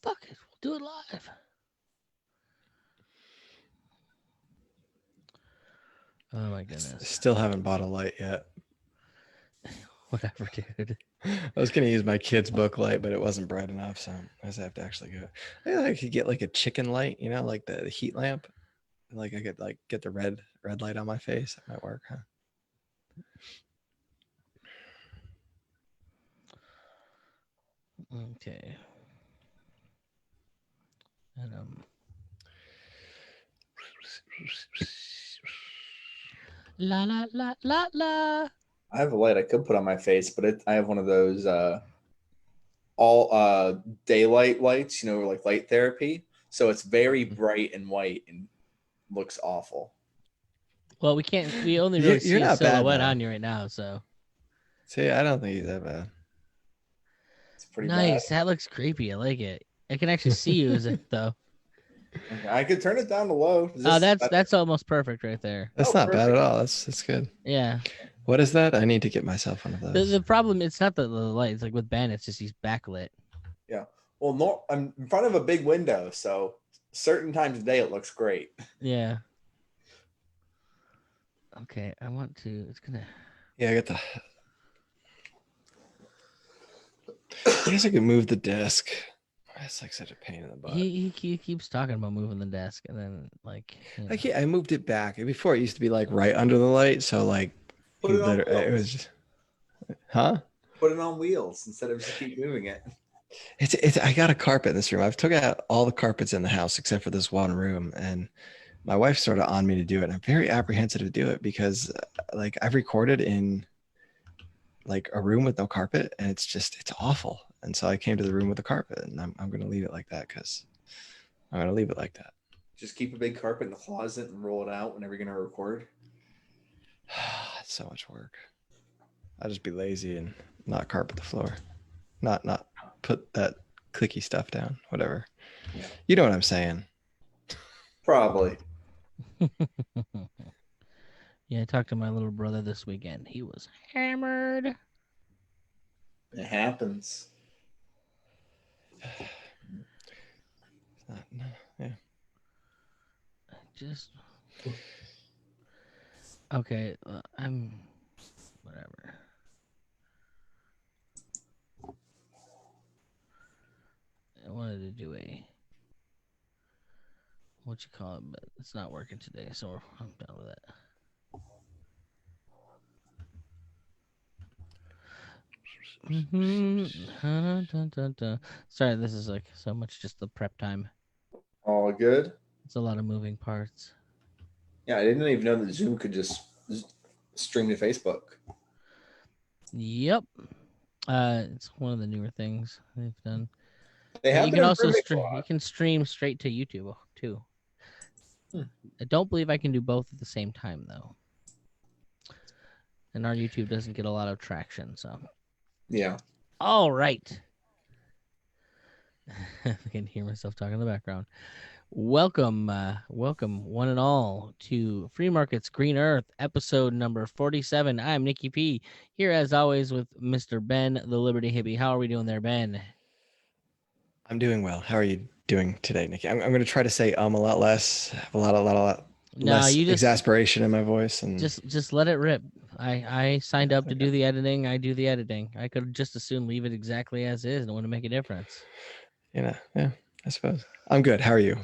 fuck it, we'll do it live. Oh my goodness. Still haven't bought a light yet. Whatever, dude. I was gonna use my kid's book light, but it wasn't bright enough, so I just have to actually go. I could get like a chicken light, you know, like the heat lamp. Like I could like get the red light on my face. That might work, huh? Okay. And la la la la la. I have a light I could put on my face, but I have one of those all daylight lights, you know, like light therapy. So it's very bright and white and looks awful. Well, we only really see a silhouette on you right now, so. See, I don't think he's that bad. It's pretty nice. bad. That looks creepy. I like it. I can actually see you as it though. Okay, I could turn it down to low. That's almost perfect right there. That's not bad at all. That's good. Yeah. What is that? I need to get myself one of those. The problem, it's not the light. It's like with Ben, it's just he's backlit. Yeah. Well, no, I'm in front of a big window, so certain times of day it looks great. Yeah. Okay, I want to. It's gonna. Yeah, I got the. I guess I could move the desk. That's like such a pain in the butt. He keeps talking about moving the desk, and then like. You know. I moved it back. Before it used to be like right under the light, so like. Put it on wheels. It was just, huh? Put it on wheels instead of just keep moving it. It's. I got a carpet in this room. I've took out all the carpets in the house except for this one room, and my wife sort of on me to do it. I'm very apprehensive to do it because, like, I've recorded in like a room with no carpet, and it's awful. And so I came to the room with the carpet, and I'm going to leave it like that because I'm going to leave it like that. Just keep a big carpet in the closet and roll it out whenever you're going to record. It's so much work. I'll just be lazy and not carpet the floor, not put that clicky stuff down. Whatever. Yeah. You know what I'm saying? Probably. Yeah, I talked to my little brother this weekend. He was hammered. It happens. Yeah. Just. Okay, I'm. Whatever. I wanted to do what you call it, but it's not working today, so I'm done with it. Sorry, this is like so much just the prep time. All good. It's a lot of moving parts. Yeah, I didn't even know that Zoom could just stream to Facebook. Yep. It's one of the newer things they've done. You can also stream straight to YouTube too. I don't believe I can do both at the same time though. And our YouTube doesn't get a lot of traction, so. Yeah. All right. I can hear myself talking in the background. Welcome one and all to Free Markets Green Earth, episode number 47. I'm Nicky P, here as always with Mr. Ben, the Liberty Hippie. How are we doing there, Ben? I'm doing well. How are you doing today, Nicky? I'm going to try to say a lot less, have a lot less exasperation in my voice, and just let it rip. I signed up to do the editing. I do the editing. I could just as soon leave it exactly as is and it wouldn't make a difference. Yeah, I suppose. I'm good. How are you?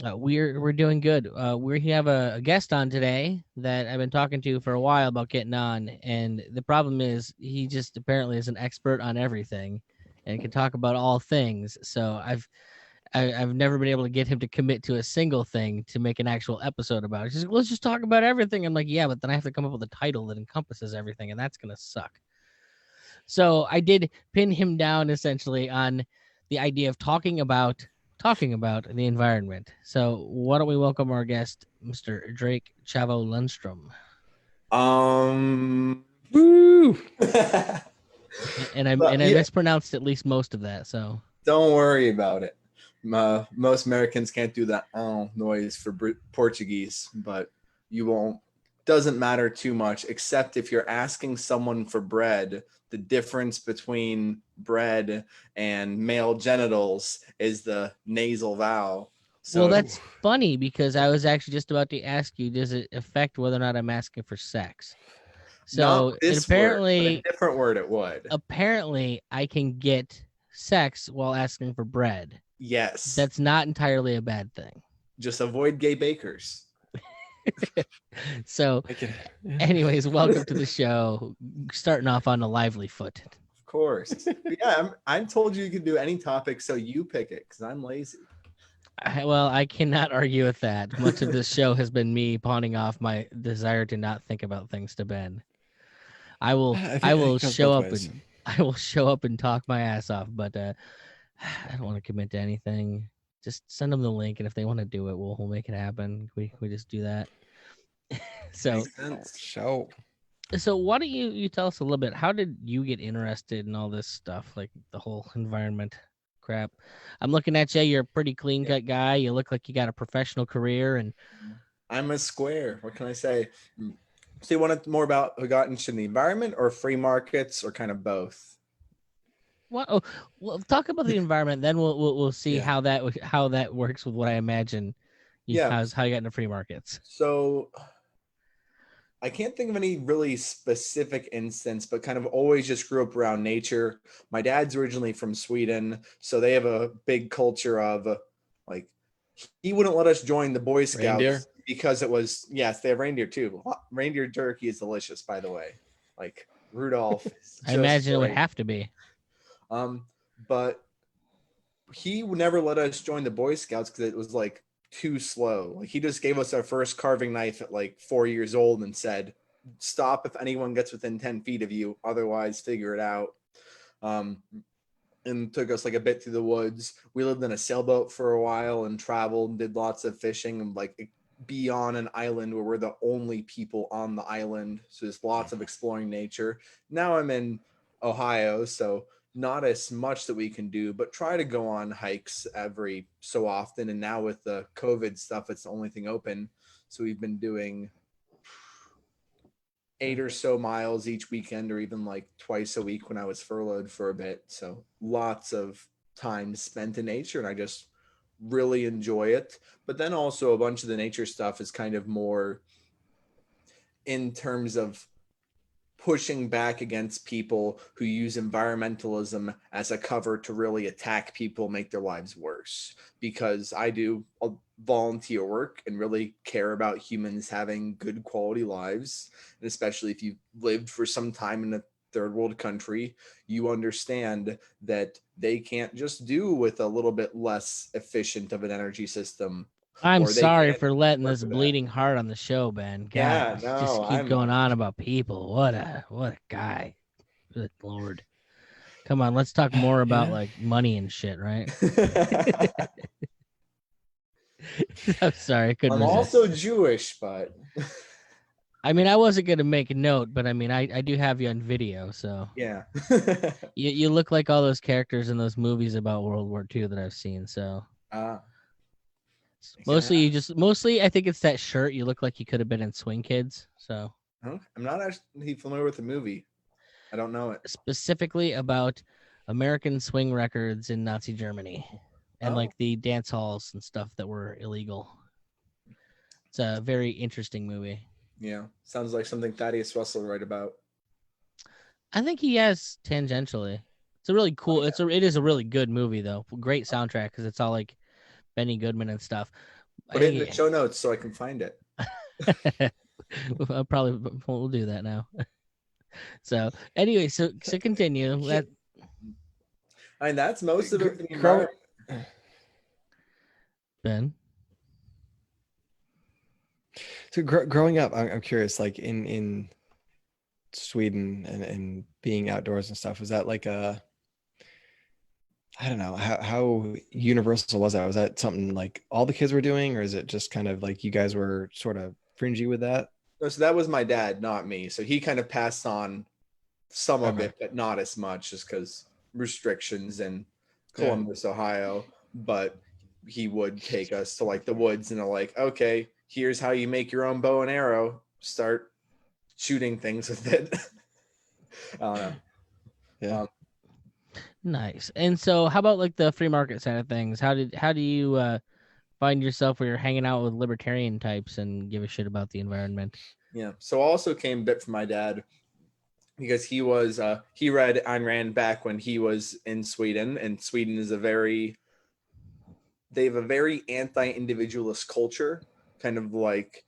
We're doing good. We have a guest on today that I've been talking to for a while about getting on, and the problem is he just apparently is an expert on everything and can talk about all things. So I've never been able to get him to commit to a single thing to make an actual episode about it. He's like, let's just talk about everything. I'm like, yeah, but then I have to come up with a title that encompasses everything, and that's gonna suck. So I did pin him down essentially on the idea of talking about the environment. So why don't we welcome our guest, Mr. Drake Chavão Lundstrom. Woo! and I mispronounced at least most of that. So don't worry about it. Most Americans can't do that noise for Portuguese, but you won't doesn't matter too much, except if you're asking someone for bread. The difference between bread and male genitals is the nasal vowel. So Well, that's funny because I was actually just about to ask you, does it affect whether or not I'm asking for sex? not So it this word, but a different word it would. apparently I can get sex while asking for bread. Yes. That's not entirely a bad thing. Just avoid gay bakers. So, anyways, welcome to the show. Starting off on a lively foot. Of course. But yeah, I'm told you can do any topic, so you pick it because I'm lazy. Well, I cannot argue with that. Much of this show has been me pawning off my desire to not think about things to Ben. I will show up and I will show up and talk my ass off, but I don't want to commit to anything. Just send them the link, and if they want to do it, we'll make it happen. We just do that. So why don't you tell us a little bit? How did you get interested in all this stuff, like the whole environment crap? I'm looking at you. You're a pretty clean cut guy. You look like you got a professional career, and I'm a square. What can I say? So you want more about who got interested in the environment or free markets or kind of both? What? Oh, well, talk about the environment. Then we'll see how that works with what I imagine. How you got into free markets. So I can't think of any really specific instance, but kind of always just grew up around nature. My dad's originally from Sweden, so they have a big culture of like, he wouldn't let us join the Boy Scouts reindeer? Because it was, yes, they have reindeer too. Reindeer jerky is delicious, by the way. Like Rudolph. I imagine it would have to be. But he would never let us join the Boy Scouts because it was like too slow. Like he just gave us our first carving knife at like 4 years old and said, stop if anyone gets within 10 feet of you, otherwise figure it out. And took us like a bit through the woods. We lived in a sailboat for a while and traveled, did lots of fishing and like be on an island where we're the only people on the island. So there's lots of exploring nature. Now I'm in Ohio, so not as much that we can do, but try to go on hikes every so often. And now with the COVID stuff, it's the only thing open. So we've been doing 8 or so miles each weekend, or even like twice a week when I was furloughed for a bit. So lots of time spent in nature, and I just really enjoy it. But then also a bunch of the nature stuff is kind of more in terms of pushing back against people who use environmentalism as a cover to really attack people, make their lives worse. Because I do volunteer work and really care about humans having good quality lives. And especially if you've lived for some time in a third world country, you understand that they can't just do with a little bit less efficient of an energy system. I'm sorry for letting this bleeding heart on the show, Ben. God, just keep going on about people. What a guy. Good Lord. Come on, let's talk more about like money and shit, right? I'm sorry, I couldn't resist. Also Jewish, but I mean, I wasn't gonna make a note, but I mean, I do have you on video, so yeah. you look like all those characters in those movies about World War II that I've seen. So mostly I think it's that shirt. You look like you could have been in Swing Kids. So I'm not actually familiar with the movie. I don't know it. Specifically about American swing records in Nazi Germany and like the dance halls and stuff that were illegal. It's a very interesting movie. Yeah, sounds like something Thaddeus Russell would write about. I think he has tangentially. It's a really cool. It is a really good movie though. Great soundtrack because it's all like Benny Goodman and stuff. Put it in the show notes so I can find it. We'll do that now. So anyway, so continue. I mean, that's most of it. Ben. So growing up, I'm curious, like in Sweden and being outdoors and stuff, was that like I don't know, how universal was that? Was that something like all the kids were doing, or is it just kind of like you guys were sort of fringy with that? No, so that was my dad, not me. So he kind of passed on some of it, but not as much, just because restrictions in Columbus, Ohio. But he would take us to like the woods and like, okay, here's how you make your own bow and arrow. start shooting things with it. I don't know. Yeah. Nice. And so, how about like the free market side of things? How do you find yourself where you're hanging out with libertarian types and give a shit about the environment? Yeah. So I also came a bit from my dad because he read Ayn Rand back when he was in Sweden, and Sweden is they have a very anti-individualist culture, kind of like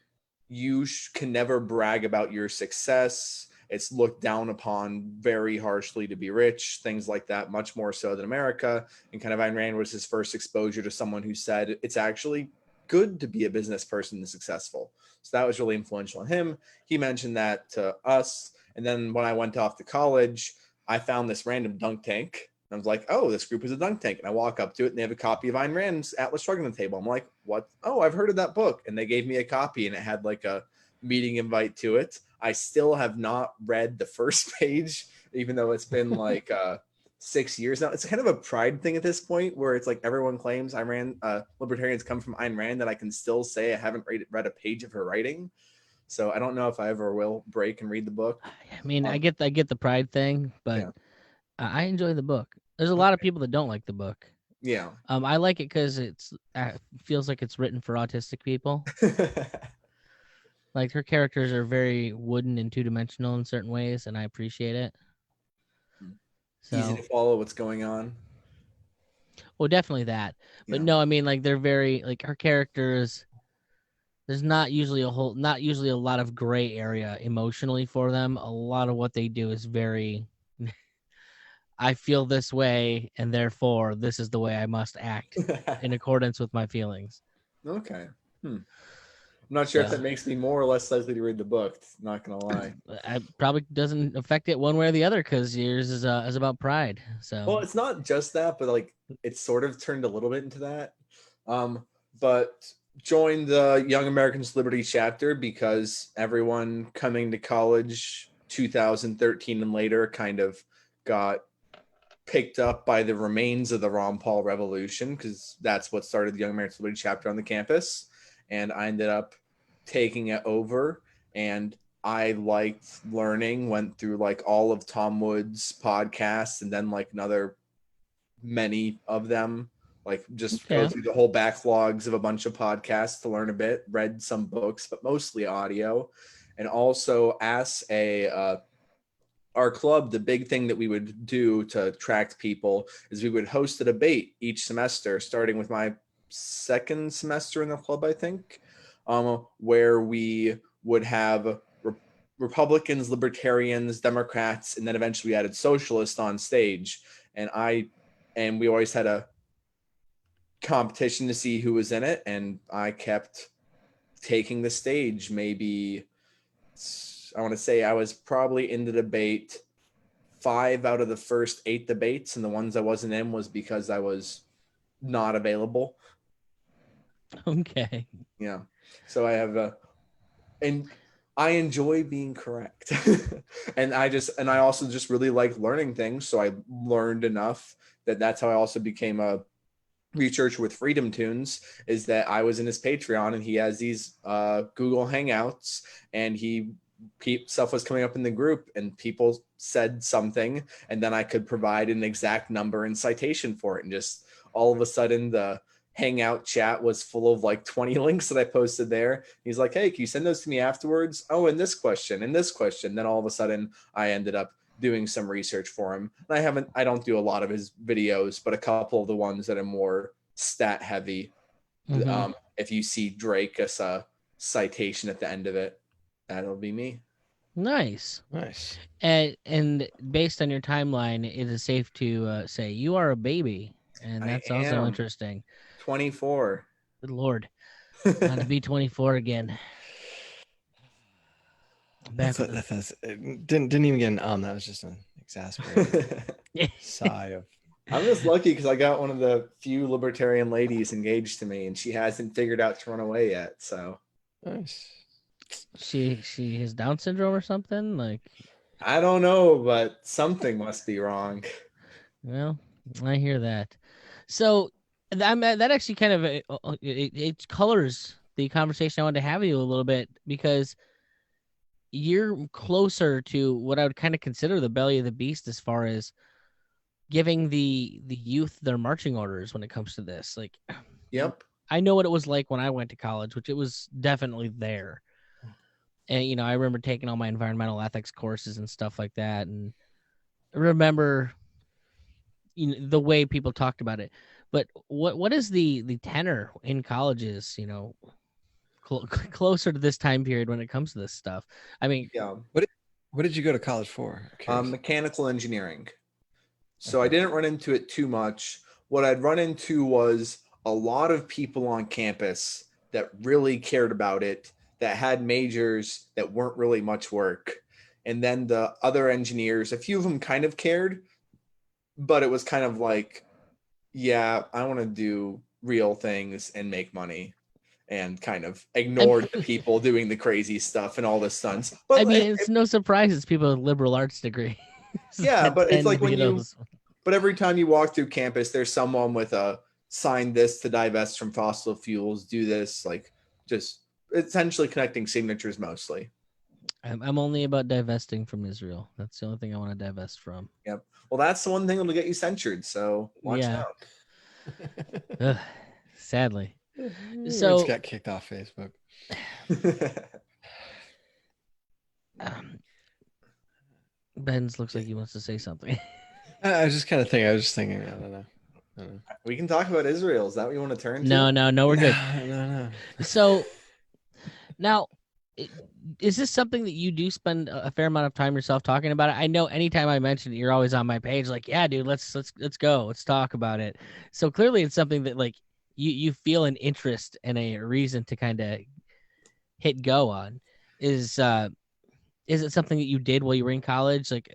you can never brag about your success. It's looked down upon very harshly to be rich, things like that, much more so than America. And kind of Ayn Rand was his first exposure to someone who said it's actually good to be a business person and successful. So that was really influential on him. He mentioned that to us. And then when I went off to college, I found this random dunk tank. I was like, oh, this group is a dunk tank. And I walk up to it and they have a copy of Ayn Rand's Atlas Shrugged on the table. I'm like, what? Oh, I've heard of that book. And they gave me a copy and it had like a meeting invite to it. I still have not read the first page, even though it's been like 6 years now. It's kind of a pride thing at this point where it's like everyone claims Ayn Rand, libertarians come from Ayn Rand, that I can still say I haven't read a page of her writing. So I don't know if I ever will break and read the book. I mean, I get the pride thing, but Yeah. I enjoy the book. There's a lot of people that don't like the book. Yeah. I like it because it's feels like it's written for autistic people. Like her characters are very wooden and 2-dimensional in certain ways, and I appreciate it. Easy to follow what's going on. Well, definitely that. But Yeah. no, I mean, like they're very like her characters. There's not usually a lot of gray area emotionally for them. A lot of what they do is very. I feel this way, and therefore this is the way I must act in accordance with my feelings. Okay. I'm not sure if that makes me more or less likely to read the book. Not gonna lie. It probably doesn't affect it one way or the other because yours is about pride. So well, it's not just that, but like it's sort of turned a little bit into that. But joined the Young Americans Liberty chapter because everyone coming to college 2013 and later kind of got picked up by the remains of the Ron Paul Revolution, because that's what started the Young Americans Liberty chapter on the campus. And I ended up taking it over, and I liked learning, went through like all of Tom Wood's podcasts and then like many of them, like just go through the whole backlogs of a bunch of podcasts to learn a bit, read some books, but mostly audio. And also as our club, the big thing that we would do to attract people is we would host a debate each semester, starting with my second semester in the club, I think, where we would have Republicans, Libertarians, Democrats, and then eventually we added Socialists on stage. And we always had a competition to see who was in it. And I kept taking the stage. Maybe I want to say I was probably in the debate 5 out of the first 8 debates, and the ones I wasn't in was because I was not available. Okay. Yeah. So I have and I enjoy being correct. and I also just really like learning things. So I learned enough that's how I also became a researcher with Freedom Tunes, is that I was in his Patreon and he has these Google Hangouts, and stuff was coming up in the group and people said something, and then I could provide an exact number and citation for it. And just all of a sudden the Hangout chat was full of like 20 links that I posted there. He's like, hey, can you send those to me afterwards? Oh, and this question. Then all of a sudden I ended up doing some research for him. And I don't do a lot of his videos, but a couple of the ones that are more stat heavy. Mm-hmm. If you see Drake as a citation at the end of it, that'll be me. Nice. And based on your timeline, it is safe to say you are a baby, and that's also interesting. 24. Good Lord. Not to be 24 again. It didn't even get an that was just an exasperated sigh of. I'm just lucky because I got one of the few libertarian ladies engaged to me, and she hasn't figured out to run away yet. So nice. She has Down syndrome or something? Like, I don't know, but something must be wrong. Well, I hear that. So that actually kind of it colors the conversation I wanted to have with you a little bit, because you're closer to what I would kind of consider the belly of the beast as far as giving the youth their marching orders when it comes to this. Like, Yep. I know what it was like when I went to college, which it was definitely there. And I remember taking all my environmental ethics courses and stuff like that, and I remember the way people talked about it. But what is the tenor in colleges? Closer to this time period when it comes to this stuff. I mean, Yeah. What did you go to college for? I'm curious. Mechanical engineering. So Okay. I didn't run into it too much. What I'd run into was a lot of people on campus that really cared about it, that had majors that weren't really much work. And then the other engineers, a few of them kind of cared, but it was kind of like, yeah, I want to do real things and make money, and kind of ignored the people doing the crazy stuff and all the stunts. But I mean, it's no surprise it's people with liberal arts degree. yeah, but it's like when those. but every time you walk through campus, there's someone with a sign this to divest from fossil fuels, do this, like just essentially connecting signatures mostly. I'm only about divesting from Israel. That's the only thing I want to divest from. Yep. Well, that's the one thing that'll get you censured. So watch out. Ugh, sadly. So it's got kicked off Facebook. Ben's looks like he wants to say something. I was just kind of thinking. I was just thinking. I don't know. We can talk about Israel. Is that what you want to turn to? No, we're good. No. So now, is this something that you do spend a fair amount of time yourself talking about it? I know anytime I mention it, you're always on my page, like, yeah, dude, let's go, let's talk about it. So clearly, it's something that like you feel an interest and a reason to kind of hit go on. Is it something that you did while you were in college, like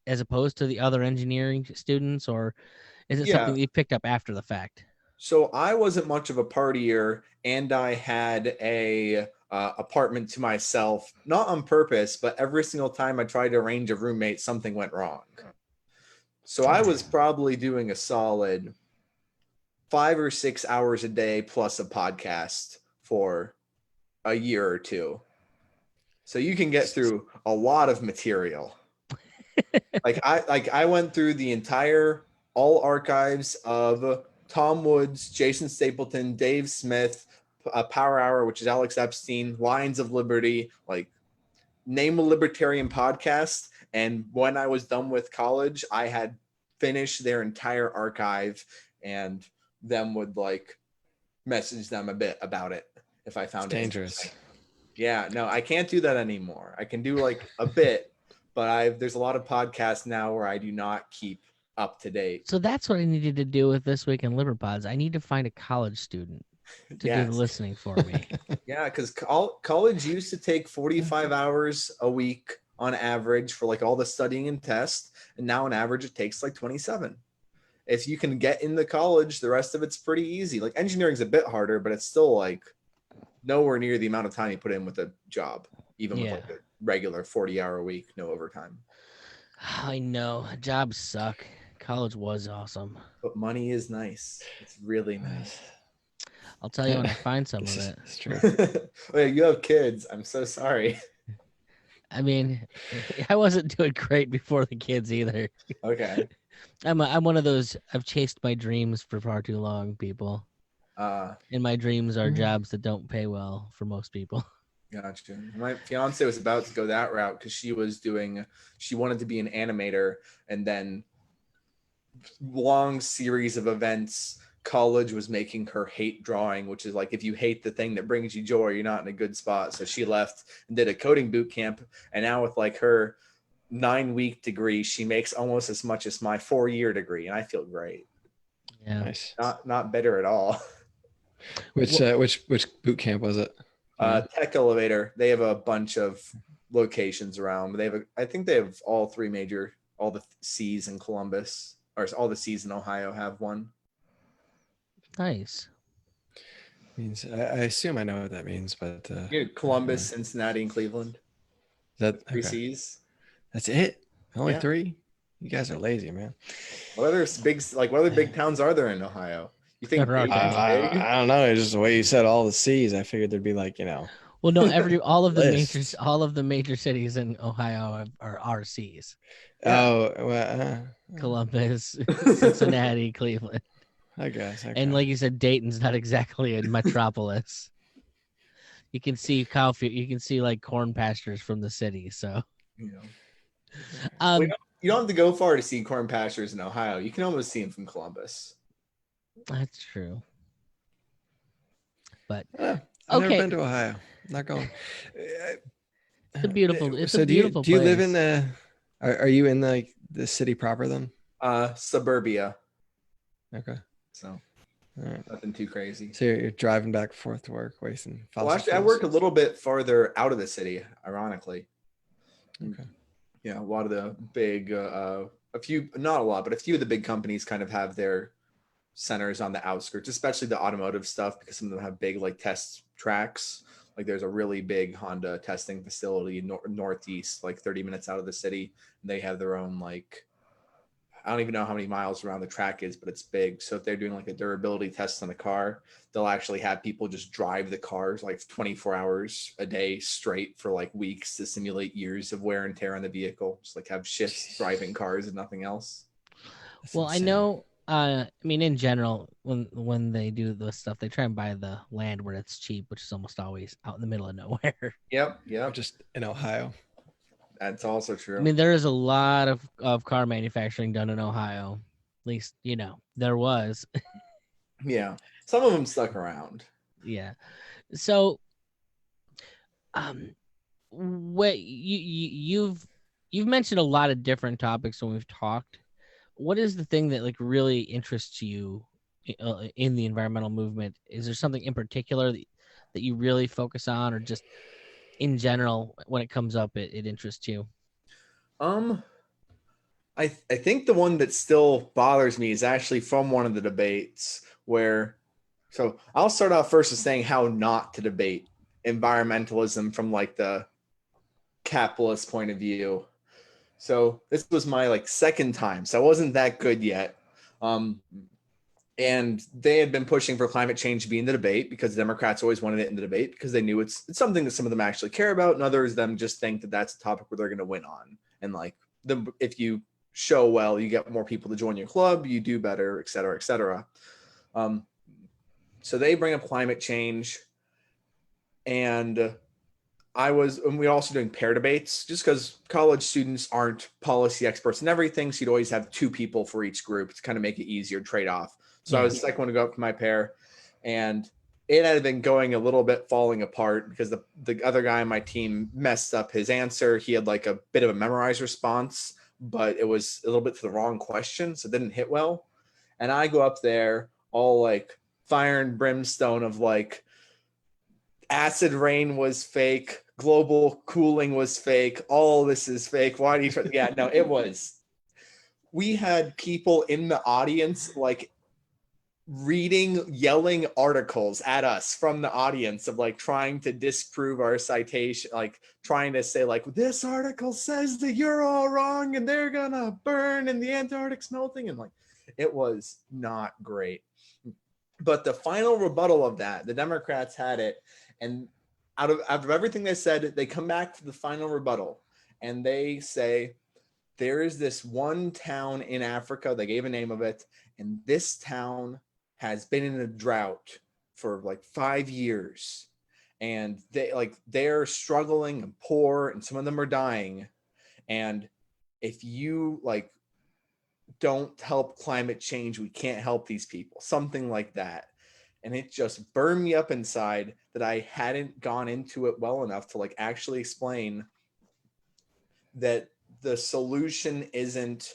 as opposed to the other engineering students, or is it something that you picked up after the fact? So I wasn't much of a partier, and I had a apartment to myself, not on purpose, but every single time I tried to arrange a roommate, something went wrong. So I was probably doing a solid 5 or 6 hours a day plus a podcast for a year or two. So you can get through a lot of material. I went through the entire all archives of Tom Woods, Jason Stapleton, Dave Smith, Power Hour, which is Alex Epstein, Lions of Liberty, like name a libertarian podcast. And when I was done with college, I had finished their entire archive, and them would like message them a bit about it if I found it dangerous. Yeah, no, I can't do that anymore. I can do like a bit, but there's a lot of podcasts now where I do not keep up to date. So that's what I needed to do with This Week in Liberpods. I need to find a college student to do the listening for me. Yeah, because college used to take 45 hours a week on average for like all the studying and tests, and now on average it takes like 27. If you can get into college, the rest of it's pretty easy. Like engineering's a bit harder, but it's still like nowhere near the amount of time you put in with a job, even with like a regular 40-hour a week, no overtime. I know jobs suck. College was awesome, but money is nice. It's really nice. I'll tell you when I find some of it. It's true. Wait, you have kids. I'm so sorry. I mean, I wasn't doing great before the kids either. Okay. I'm one of those. I've chased my dreams for far too long, people. And my dreams are jobs that don't pay well for most people. Gotcha. My fiance was about to go that route because she wanted to be an animator, and then long series of events, college was making her hate drawing, which is like if you hate the thing that brings you joy, you're not in a good spot. So she left and did a coding boot camp, and now with like her 9-week degree, she makes almost as much as my 4-year degree, and I feel great. Yeah, nice. Not better at all. Which boot camp was it? Tech Elevator. They have a bunch of locations around. I think they have all the C's in Columbus, or all the C's in Ohio have one. Nice. Means I assume I know what that means, but Columbus, Cincinnati, and Cleveland. Is that three C's? That's it? Only 3? You guys are lazy, man. What other big towns are there in Ohio? You think I don't know. It's just the way you said all the C's. I figured there'd be like, Well, no, all of the Lists. major cities in Ohio are RCs. Yeah. Oh, well, Columbus, Cincinnati, Cleveland. I guess. Okay. And like you said, Dayton's not exactly a metropolis. You can see you can see like corn pastures from the city. So, You know, um, you don't have to go far to see corn pastures in Ohio. You can almost see them from Columbus. that's true. But I've never okay, been to Ohio. Not going. it's a beautiful. It's So a beautiful do you live place. in the? Are you in the city proper then? Suburbia. Okay. So All right. nothing too crazy. So you're driving back and forth to work, wasting fossil Well, actually, I fuels. work a little bit farther out of the city, ironically. Okay. Yeah, a lot of the big, a few, not a lot, but a few of the big companies kind of have their centers on the outskirts, especially the automotive stuff, because some of them have big like test tracks. Like there's a really big Honda testing facility northeast, like 30 minutes out of the city. And they have their own like, I don't even know how many miles around the track is, but it's big. So if they're doing like a durability test on the car, they'll actually have people just drive the cars like 24 hours a day straight for like weeks to simulate years of wear and tear on the vehicle. Just like have shifts driving cars and nothing else. That's Well, I insane. know. I mean, in general, when they do this stuff, they try and buy the land where it's cheap, which is almost always out in the middle of nowhere. Yep. Or Yep. just in Ohio. That's also true. I mean, there is a lot of car manufacturing done in Ohio. At least, there was. Yeah. Some of them stuck around. Yeah. So, what you've mentioned a lot of different topics when we've talked. What is the thing that like really interests you in the environmental movement? Is there something in particular that you really focus on, or just in general when it comes up, it interests you? I think the one that still bothers me is actually from one of the debates where, so I'll start off first with saying how not to debate environmentalism from like the capitalist point of view. So this was my like second time, so I wasn't that good yet. And they had been pushing for climate change to be in the debate because Democrats always wanted it in the debate because they knew it's something that some of them actually care about, and others of them just think that that's a topic where they're going to win on. And like if you show well, you get more people to join your club, you do better, et cetera, et cetera. So they bring up climate change, and we're also doing pair debates just because college students aren't policy experts and everything. So you'd always have two people for each group to kind of make it easier trade off. So I was the second one to go up to my pair, and it had been going a little bit falling apart because the other guy on my team messed up his answer. He had like a bit of a memorized response, but it was a little bit to the wrong question. So it didn't hit well. And I go up there all like fire and brimstone of like, acid rain was fake, global cooling was fake, all this is fake. Why do you yeah, no, it was. We had people in the audience like yelling articles at us from the audience of like trying to disprove our citation, like trying to say like, this article says that you're all wrong and they're gonna burn and the Antarctic's melting, and like it was not great. But the final rebuttal of that, the Democrats had it, and out of everything they said, they come back to the final rebuttal and they say, there is this one town in Africa, they gave a name of it, and this town has been in a drought for like 5 years, and they're struggling and poor, and some of them are dying. And if you like don't help climate change, we can't help these people, something like that. And it just burned me up inside that I hadn't gone into it well enough to like actually explain that the solution isn't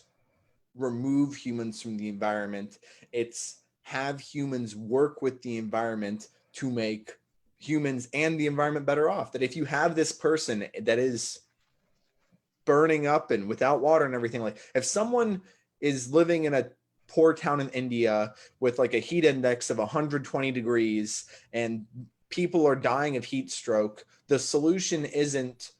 remove humans from the environment. It's have humans work with the environment to make humans and the environment better off. That if you have this person that is burning up and without water and everything, like if someone is living in a poor town in India with like a heat index of 120 degrees and people are dying of heat stroke, the solution isn't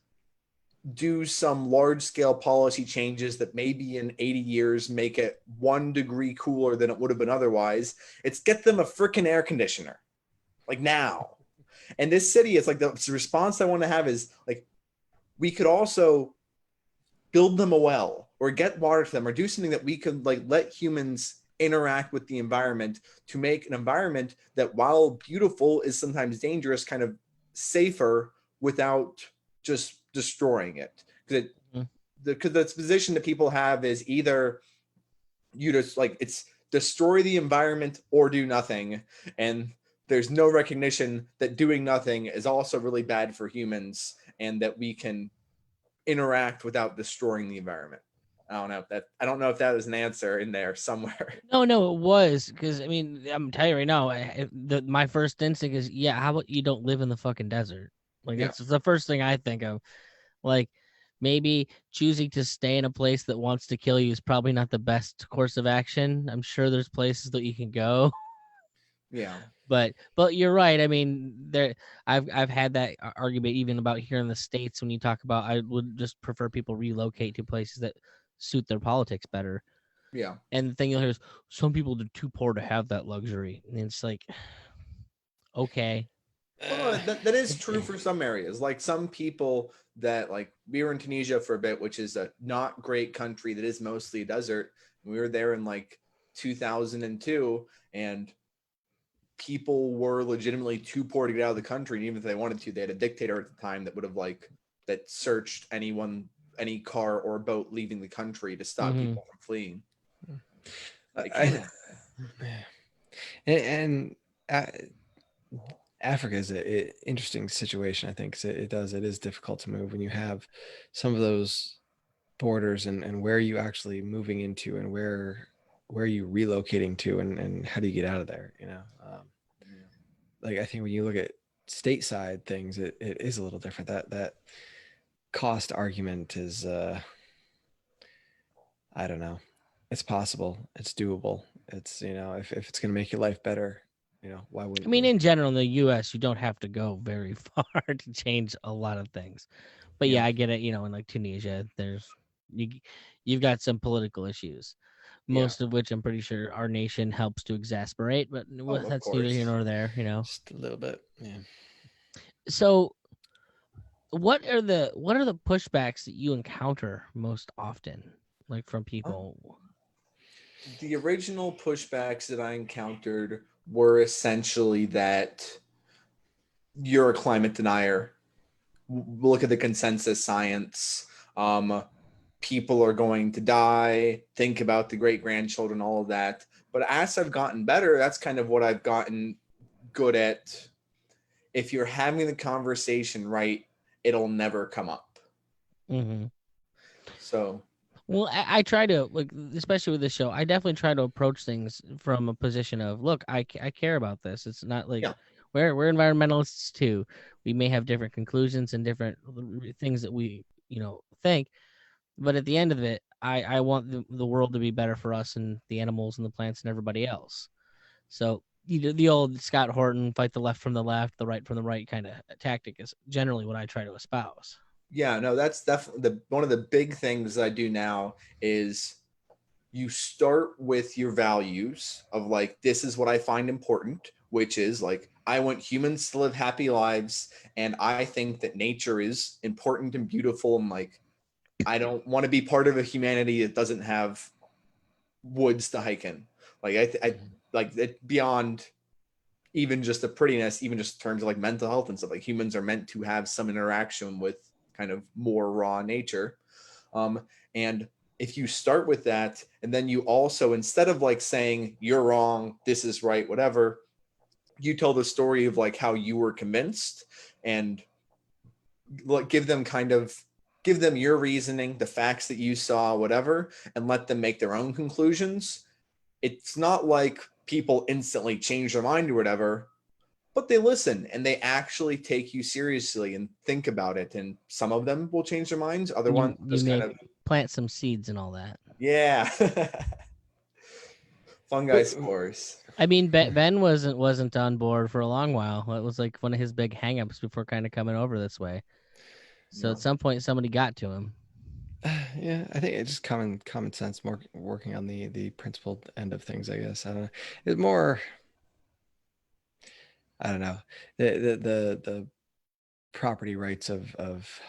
do some large scale policy changes that maybe in 80 years make it 1 degree cooler than it would have been otherwise. It's get them a freaking air conditioner like now. And this city is like the response I want to have is like, we could also build them a well or get water to them or do something that we could like let humans interact with the environment to make an environment that, while beautiful, is sometimes dangerous, kind of safer without just destroying it. Because the position that people have is either you just like it's destroy the environment or do nothing, and there's no recognition that doing nothing is also really bad for humans and that we can interact without destroying the environment. I don't know if that was an answer in there somewhere. No, it was because I mean I'm telling you right now, my first instinct is how about you don't live in the fucking desert? Like Yeah. that's the first thing I think of. Like maybe choosing to stay in a place that wants to kill you is probably not the best course of action. I'm sure there's places that you can go. Yeah. But you're right. I mean, I've had that argument even about here in the States when you talk about I would just prefer people relocate to places that suit their politics better. Yeah. And the thing you'll hear is some people are too poor to have that luxury. And it's like, okay. Well, that is true for some areas. Like some people that like we were in Tunisia for a bit, which is a not great country that is mostly a desert. We were there in like 2002, and people were legitimately too poor to get out of the country. And even if they wanted to, they had a dictator at the time that would have like that searched any car or boat leaving the country to stop people from fleeing. Africa is an interesting situation, I think, because it is difficult to move when you have some of those borders and where are you actually moving into and where are you relocating to and how do you get out of there, you know? Like I think when you look at stateside things, it is a little different. That cost argument is I don't know. It's possible. It's doable. It's, you know, if it's going to make your life better, you know, why wouldn't I mean, you? in general, in the U.S., you don't have to go very far to change a lot of things. But Yeah. I get it. You know, in like Tunisia, you've got some political issues, most of which I'm pretty sure our nation helps to exasperate. But Of that's neither here course. nor there. You know. Just a little bit. Yeah. So, what are the pushbacks that you encounter most often, like from people? The original pushbacks that I encountered were essentially that you're a climate denier. Look at the consensus science. People are going to die. Think about the great grandchildren, all of that. But as I've gotten better, that's kind of what I've gotten good at. If you're having the conversation right, it'll never come up. Mm-hmm. So, well, I try to like, especially with this show, I definitely try to approach things from a position of, look, I care about this. It's not like we're environmentalists too. We may have different conclusions and different things that we think, but at the end of it, I want the world to be better for us and the animals and the plants and everybody else. So the old Scott Horton fight the left from the left, the right from the right kind of tactic is generally what I try to espouse. yeah, no, that's definitely one of the big things I do now is you start with your values of like, this is what I find important, which is like, I want humans to live happy lives. And I think that nature is important and beautiful. And like, I don't want to be part of a humanity that doesn't have woods to hike in. Like, I like it beyond even just the prettiness, even just in terms of like mental health and stuff. Like humans are meant to have some interaction with kind of more raw nature. And if you start with that, and then you also, instead of like saying you're wrong, this is right, whatever, you tell the story of like how you were convinced and like give them your reasoning, the facts that you saw, whatever, and let them make their own conclusions. It's not like people instantly change their mind or whatever, but they listen and they actually take you seriously and think about it. And some of them will change their minds. Other ones You just may kind of plant some seeds and all that. yeah. Fungi spores. I mean, Ben wasn't on board for a long while. It was like one of his big hangups before kind of coming over this way. So at some point, somebody got to him. Yeah, I think it's just common sense, more working on the principled end of things, I guess. I don't know. It's more, I don't know, the property rights of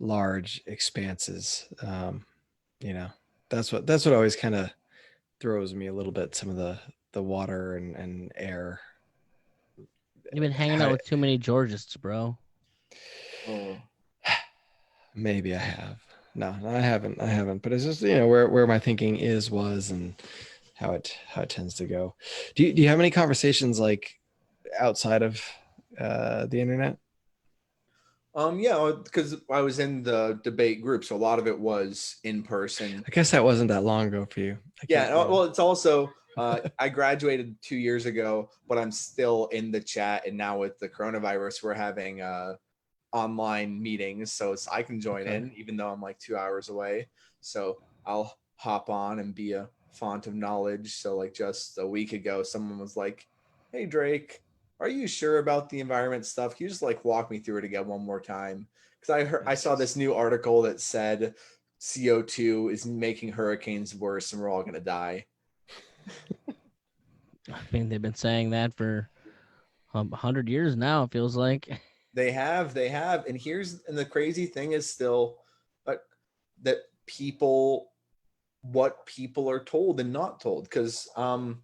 large expanses. You know, that's what always kind of throws me a little bit. Some of the water and air. You've been hanging out with too many Georgists, bro. Oh. Maybe I have. No, I haven't. But it's just, you know, where my thinking was, and how it tends to go. Do you have any conversations like outside of the internet? Yeah, because I was in the debate group, so a lot of it was in person. I guess that wasn't that long ago for you. Yeah, well, it's also I graduated 2 years ago, but I'm still in the chat, and now with the coronavirus, we're having online meetings, so I can join in even though I'm like 2 hours away. So I'll hop on and be a font of knowledge. So like just a week ago, someone was like, "Hey Drake, are you sure about the environment stuff? Can you just like walk me through it again one more time?" Because I saw this new article that said CO2 is making hurricanes worse and we're all gonna die. I mean, they've been saying that for 100 years now, it feels like. They have, and the crazy thing is still, that what people are told and not told. Because one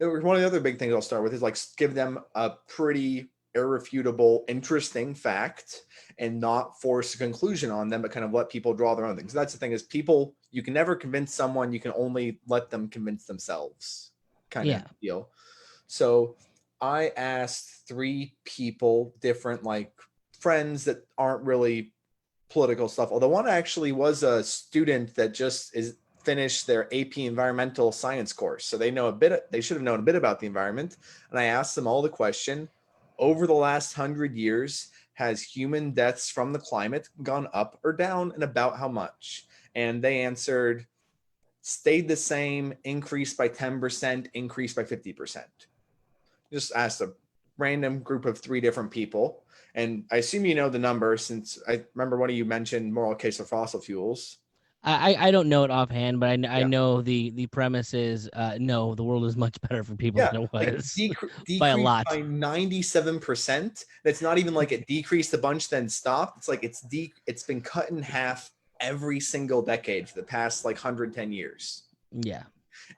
of the other big things I'll start with is like give them a pretty irrefutable, interesting fact and not force a conclusion on them, but kind of let people draw their own things. That's the thing is people, you can never convince someone, you can only let them convince themselves kind of deal. So I asked 3 people, different like friends that aren't really political stuff. Although one actually was a student that just finished their AP environmental science course. So they should have known a bit about the environment. And I asked them all the question, over the last 100 years, has human deaths from the climate gone up or down, and about how much? And they answered, stayed the same, increased by 10%, increased by 50%. Just asked a random group of 3 different people. And I assume you know the number, since I remember one of you mentioned moral case for fossil fuels. I don't know it offhand, but I know the premise is no, the world is much better for people than it was Decreased by a lot. by 97%. That's not even like it decreased a bunch then stopped. It's like it's been cut in half every single decade for the past like 110 years. Yeah.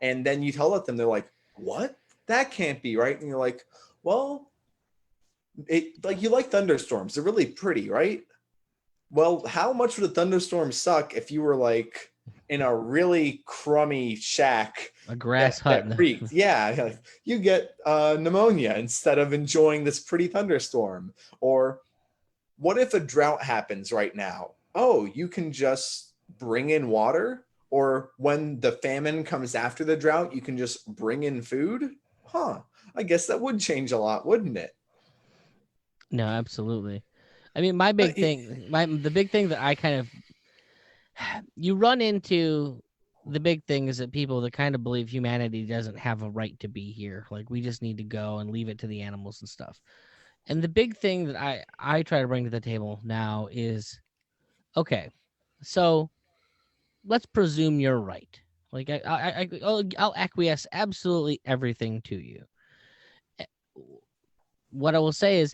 And then you tell them, they're like, what? That can't be right. And you're like, well, you like thunderstorms. They're really pretty, right? Well, how much would a thunderstorm suck if you were like in a really crummy shack, a grass hut? Yeah, you get pneumonia instead of enjoying this pretty thunderstorm. Or what if a drought happens right now? Oh, you can just bring in water. Or when the famine comes after the drought, you can just bring in food. I guess that would change a lot, wouldn't it? No, absolutely. I mean, the big thing that I kind of, you run into the big thing is that people that kind of believe humanity doesn't have a right to be here. Like we just need to go and leave it to the animals and stuff. And the big thing that I try to bring to the table now is, okay, so let's presume you're right. Like I'll acquiesce absolutely everything to you. What I will say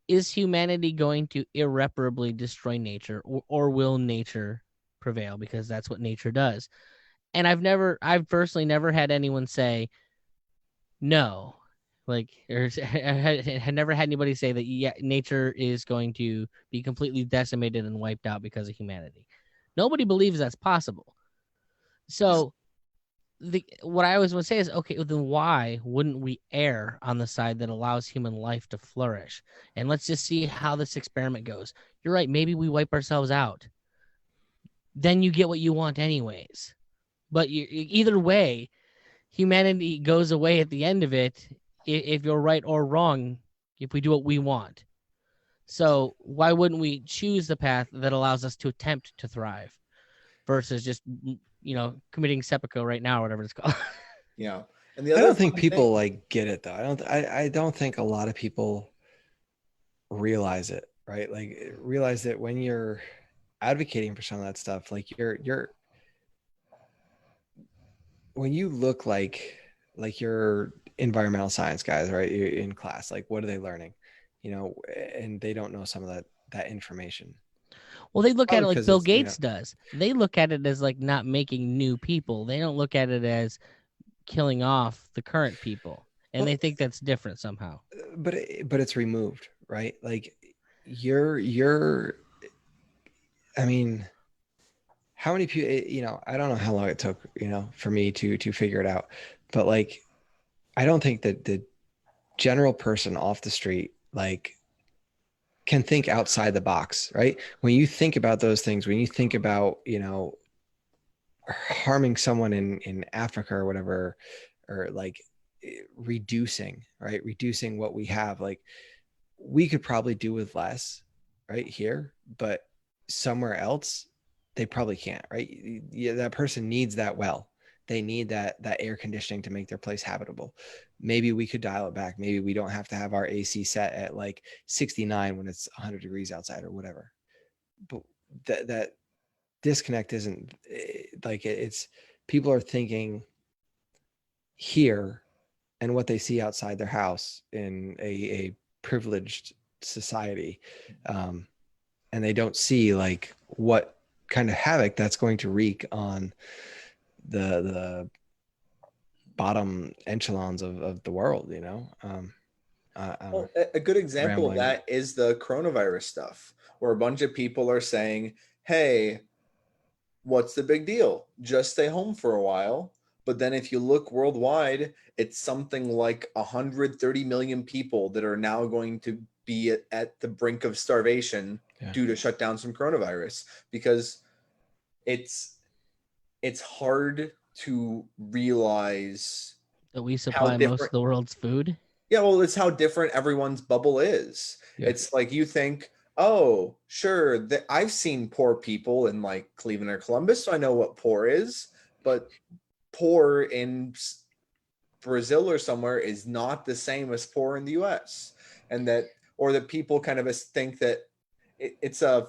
is humanity going to irreparably destroy nature, or will nature prevail? Because that's what nature does. And I've personally never had anyone say no, like, or had never had anybody say that, yeah, nature is going to be completely decimated and wiped out because of humanity. Nobody believes that's possible. So what I always want to say is, okay, well, then why wouldn't we err on the side that allows human life to flourish? And let's just see how this experiment goes. You're right. Maybe we wipe ourselves out. Then you get what you want anyways. But either way, humanity goes away at the end of it, if you're right or wrong, if we do what we want. So why wouldn't we choose the path that allows us to attempt to thrive versus just, committing seppuku right now, or whatever it's called. Yeah. And I don't think people like get it though. I don't think a lot of people realize it, right? Like realize that when you're advocating for some of that stuff, like you're when you look like like your environmental science guys, right? You're in class, like what are they learning? And they don't know some of that information. Well, they look at Probably it like because Bill it's, Gates does. They look at it as like not making new people. They don't look at it as killing off the current people, and well, they think that's different somehow. but it's removed, right? Like you're I mean, how many people, I don't know how long it took, for me to figure it out, but like I don't think that the general person off the street like can think outside the box, right? When you think about those things, when you think about, harming someone in Africa or whatever, or like reducing, right? Reducing what we have, like we could probably do with less right here, but somewhere else they probably can't, right? Yeah, that person needs that well. They need that air conditioning to make their place habitable. Maybe we could dial it back. Maybe we don't have to have our AC set at like 69 when it's 100 degrees outside or whatever. But that disconnect isn't like it's people are thinking here and what they see outside their house in a privileged society, and they don't see like what kind of havoc that's going to wreak on the bottom echelons of the world. Well, a good example of Rambling. that is the coronavirus stuff, where a bunch of people are saying, hey, what's the big deal? Just stay home for a while. But then if you look worldwide, it's something like 130 million people that are now going to be at the brink of starvation due to shutdowns from coronavirus, because it's hard to realize That we how supply most of different. the world's food. Yeah, well, it's how different everyone's bubble is. Yeah. It's like you think, oh, sure, that I've seen poor people in like Cleveland or Columbus, so I know what poor is, but poor in Brazil or somewhere is not the same as poor in the US. And that, or that people kind of think that it's a,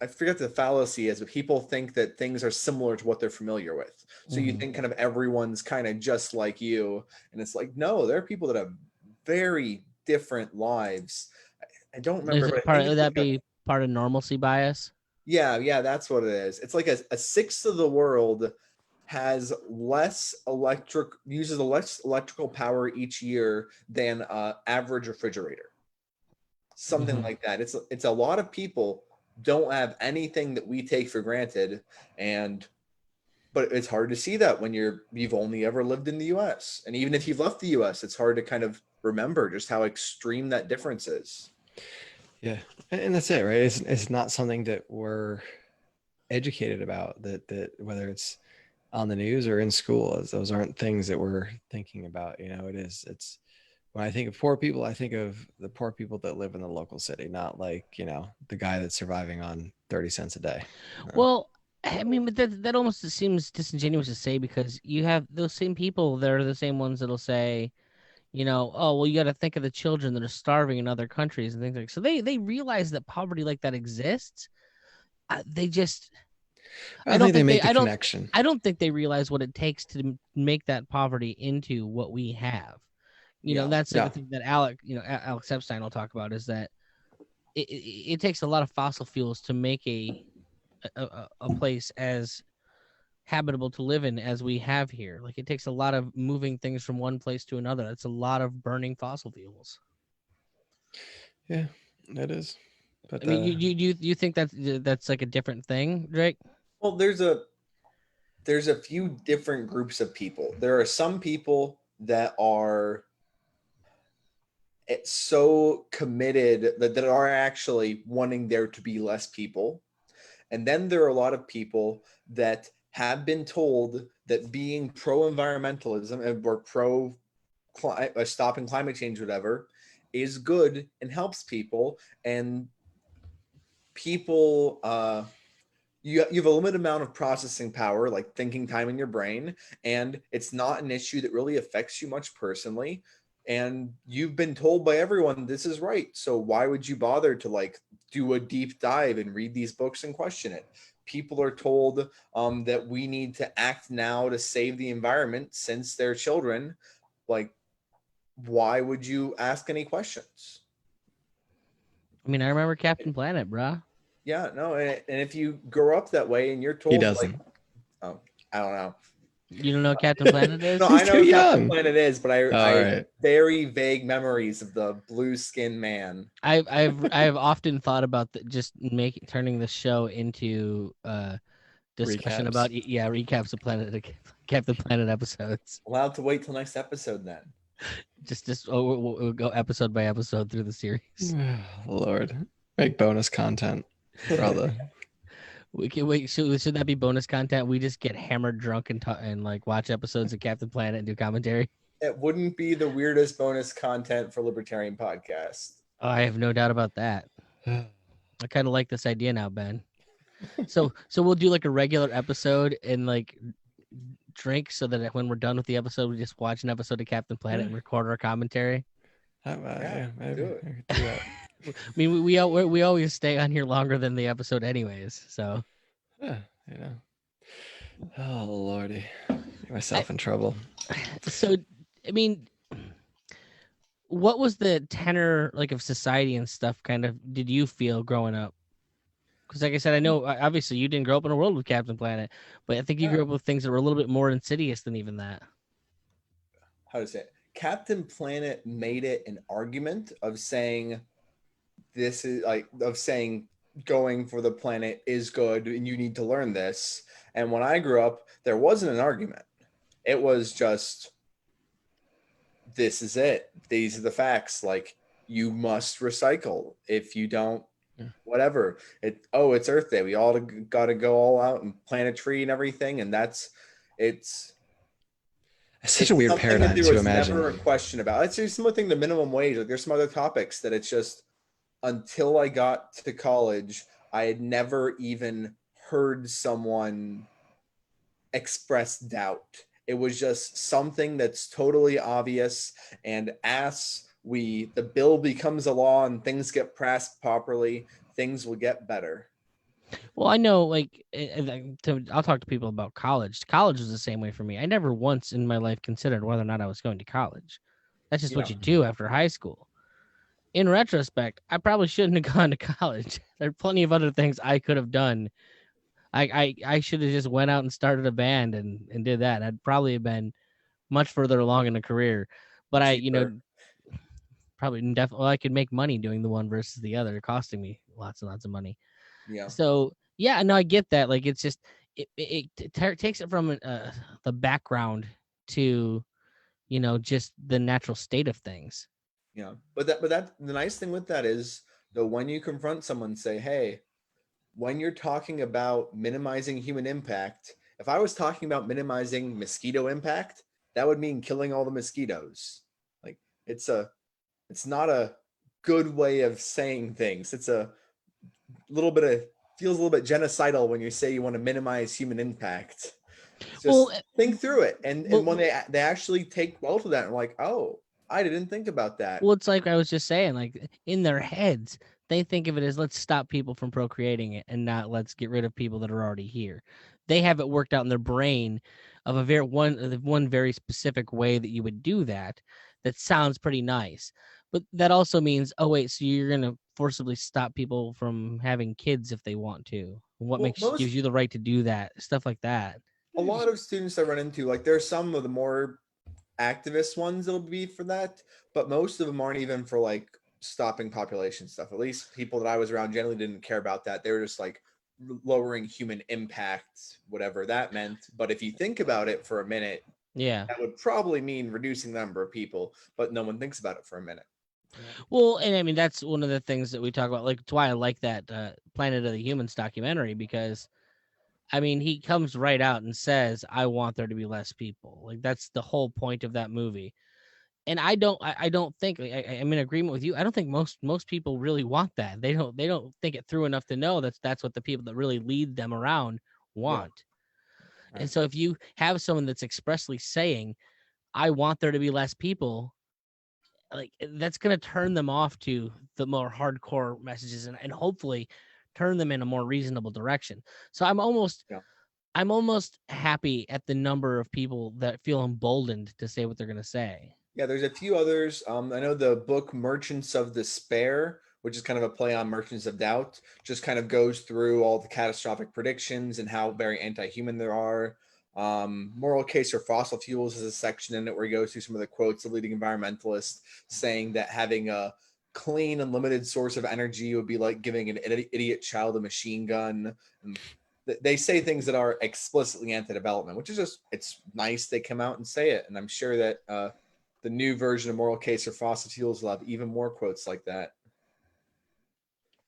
I forget the fallacy is, but people think that things are similar to what they're familiar with. So you think kind of everyone's kind of just like you. And it's like, no, there are people that have very different lives. I don't remember, Is but it I part? think Would it's that like be part of normalcy bias? yeah, that's what it is. It's like a sixth of the world has uses less electrical power each year than average refrigerator. Something like that. It's a lot of people don't have anything that we take for granted, but it's hard to see that when you've only ever lived in the US. And even if you've left the US, it's hard to kind of remember just how extreme that difference is. Yeah, and that's it, right? It's not something that we're educated about, that whether it's on the news or in school, as those aren't things that we're thinking about. It's when I think of poor people, I think of the poor people that live in the local city, not like, the guy that's surviving on 30 cents a day. Well, I mean, but that almost seems disingenuous to say, because you have those same people that are the same ones that'll say, oh, well, you got to think of the children that are starving in other countries and things like. So they realize that poverty like that exists. They just, I don't think they make the I don't, connection. I don't think they realize what it takes to make that poverty into what we have. That's like No. the thing that Alex Epstein will talk about, is that it takes a lot of fossil fuels to make a place as habitable to live in as we have here. Like, it takes a lot of moving things from one place to another. That's a lot of burning fossil fuels. Yeah, that is. But I mean, you think that's like a different thing, Drake? Well, there's a few different groups of people. There are some people that are so committed that are actually wanting there to be less people. And then there are a lot of people that have been told that being pro-environmentalism or pro stopping climate change, whatever, is good and helps people. And people, you have a limited amount of processing power, like thinking time in your brain, and it's not an issue that really affects you much personally. And you've been told by everyone this is right. So why would you bother to like do a deep dive and read these books and question it? People are told that we need to act now to save the environment since they're children, like, why would you ask any questions? I mean, I remember Captain Planet, bruh. Yeah, no, and if you grow up that way and you're told, He doesn't. like, oh, I don't know. You don't know what Captain Planet is? No, He's I know too what Captain young. Planet is, but I All right. very vague memories of the blue skinned man. I've often thought about just turning the show into discussion Recaps. about recaps of Captain Planet episodes. Allowed to wait till next episode then. We'll go episode by episode through the series. Lord, make bonus content for all the. We can wait. Should that be bonus content? We just get hammered, drunk, and like watch episodes of Captain Planet and do commentary. It wouldn't be the weirdest bonus content for Libertarian Podcast. Oh, I have no doubt about that. I kind of like this idea now, Ben. So we'll do like a regular episode and like drink so that when we're done with the episode, we just watch an episode of Captain Planet and record our commentary. Yeah, maybe. do it. I could do that. I mean, we always stay on here longer than the episode, anyways. So, Yeah, you know. Oh Lordy, get myself in trouble. So, I mean, what was the tenor like of society and stuff? Kind of did you feel growing up? Because, like I said, I know obviously you didn't grow up in a world with Captain Planet, but I think you grew up with things that were a little bit more insidious than even that. How to say it? Captain Planet made it an argument of saying going for the planet is good and you need to learn this. And when I grew up, there wasn't an argument. It was just, this is it. These are the facts. Like, you must recycle. If you don't, whatever. It's Earth Day. We all got to go all out and plant a tree and everything. And it's such a weird paradigm to imagine. Never a question about. It's just something, the minimum wage. Like, there's some other topics that it's just, until I got to college, I had never even heard someone express doubt. It was just something that's totally obvious. And the bill becomes a law and things get passed properly, things will get better. Well, I know, like, I'll talk to people about college. College was the same way for me. I never once in my life considered whether or not I was going to college. That's just what you do after high school. In retrospect, I probably shouldn't have gone to college. There are plenty of other things I could have done. I should have just went out and started a band and did that. I'd probably have been much further along in a career. But I could make money doing the one versus the other, costing me lots and lots of money. Yeah. So yeah, no, I get that. Like, it's just it takes it from the background to, just the natural state of things. Yeah, but the nice thing with that is, though, when you confront someone, say, hey, when you're talking about minimizing human impact, if I was talking about minimizing mosquito impact, that would mean killing all the mosquitoes. Like, it's not a good way of saying things. It's a feels a little bit genocidal when you say you want to minimize human impact. Just think through it. And when they actually take both of that and like, oh, I didn't think about that. Well, it's like I was just saying, like, in their heads, they think of it as, let's stop people from procreating it and not let's get rid of people that are already here. They have it worked out in their brain of one very specific way that you would do that. That sounds pretty nice. But that also means, oh, wait, so you're going to forcibly stop people from having kids if they want to. What gives you the right to do that? Stuff like that. A lot of students I run into, like, there's some of the more activist ones that'll be for that, but most of them aren't even for like stopping population stuff. At least people that I was around generally didn't care about that. They were just like lowering human impact, whatever that meant. But if you think about it for a minute, that would probably mean reducing the number of people, but no one thinks about it for a minute. Well, and I mean, that's one of the things that we talk about. Like, it's why I like that Planet of the Humans documentary, because I mean, he comes right out and says, I want there to be less people. Like, that's the whole point of that movie. And I don't think, I'm in agreement with you. I don't think most people really want that. They don't think it through enough to know that's what the people that really lead them around want. Yeah. Right. And so if you have someone that's expressly saying, I want there to be less people, like, that's going to turn them off to the more hardcore messages and hopefully turn them in a more reasonable direction. So I'm almost happy at the number of people that feel emboldened to say what they're going to say. Yeah, there's a few others. I know the book Merchants of Despair, which is kind of a play on Merchants of Doubt, just kind of goes through all the catastrophic predictions and how very anti-human there are. Moral Case for Fossil Fuels is a section in it where he goes through some of the quotes of leading environmentalists saying that having a clean and limited source of energy would be like giving an idiot child a machine gun. And they say things that are explicitly anti-development, which is just, it's nice they come out and say it. And I'm sure that the new version of Moral Case for Fossil Fuels will have even more quotes like that.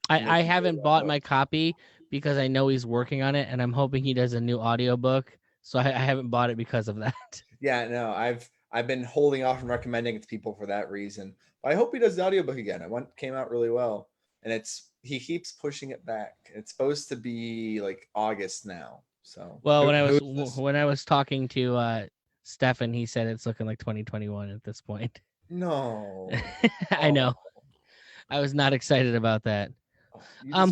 I haven't bought my copy because I know he's working on it, and I'm hoping he does a new audiobook. So I haven't bought it because of that. Yeah, no, I've been holding off and recommending it to people for that reason. But I hope he does the audiobook again. It came out really well, and he keeps pushing it back. It's supposed to be like August now. So Well, when I was talking to Stefan, he said it's looking like 2021 at this point. No, I know. I was not excited about that.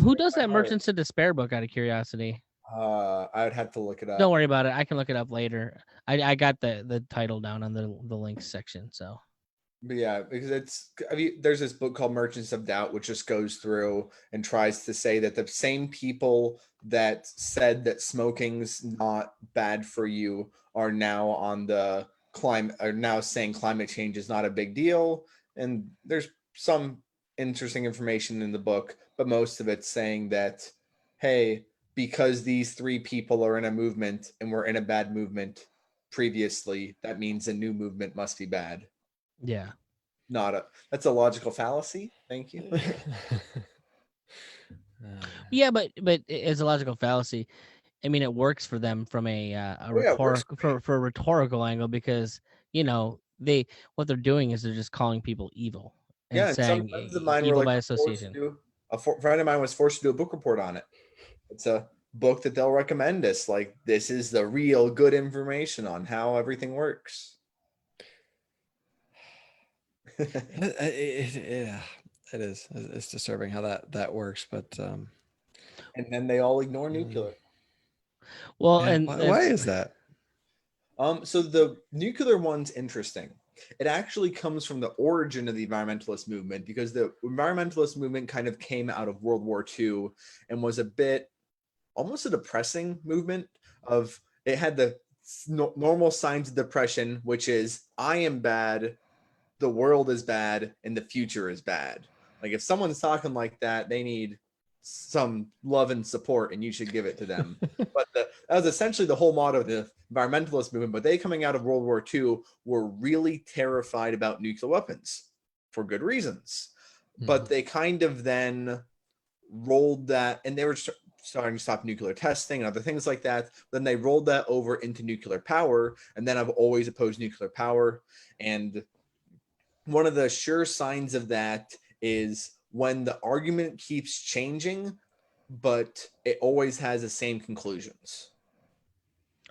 Who does that Merchants of Despair book, out of curiosity? I would have to look it up. Don't worry about it. I can look it up later. I got the title down on the links section. So, but yeah, because there's this book called Merchants of Doubt, which just goes through and tries to say that the same people that said that smoking's not bad for you are now on the are now saying climate change is not a big deal. And there's some interesting information in the book, but most of it's saying that, hey, because these three people are in a movement and we're in a bad movement previously, that means a new movement must be bad. Yeah. That's a logical fallacy. Thank you. Yeah, but it's a logical fallacy. I mean, it works for them from a rhetorical angle, because what they're doing is they're just calling people evil and saying evil by association. A friend of mine was forced to do a book report on it. It's a book that they'll recommend us. Like, this is the real good information on how everything works. It is. It's disturbing how that works, but and then they all ignore nuclear. Well, yeah, and why is that? So the nuclear one's interesting. It actually comes from the origin of the environmentalist movement, because the environmentalist movement kind of came out of World War II and was a bit almost a depressing movement. It had the normal signs of depression, which is I am bad, the world is bad, and the future is bad. Like, if someone's talking like that, they need some love and support, and you should give it to them. But that was essentially the whole motto of the environmentalist movement. But they, coming out of World War II, were really terrified about nuclear weapons for good reasons. But they kind of then rolled that, and they were starting to stop nuclear testing and other things like that. Then they rolled that over into nuclear power, and then I've always opposed nuclear power. And one of the sure signs of that is when the argument keeps changing, but it always has the same conclusions.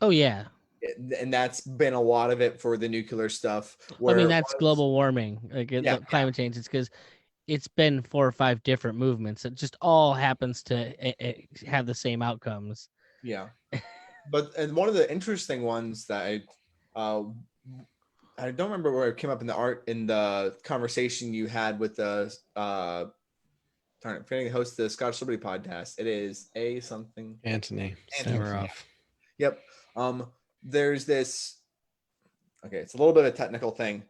Oh, yeah. And that's been a lot of it for the nuclear stuff. I mean, that's global warming, climate change. It's because it's been 4 or 5 different movements. It just all happens to have the same outcomes. Yeah. And one of the interesting ones that I don't remember where it came up in the conversation you had with the host of the Scottish Liberty podcast. It is Anthony Samaroff. Yep. There's this. Okay, it's a little bit of a technical thing.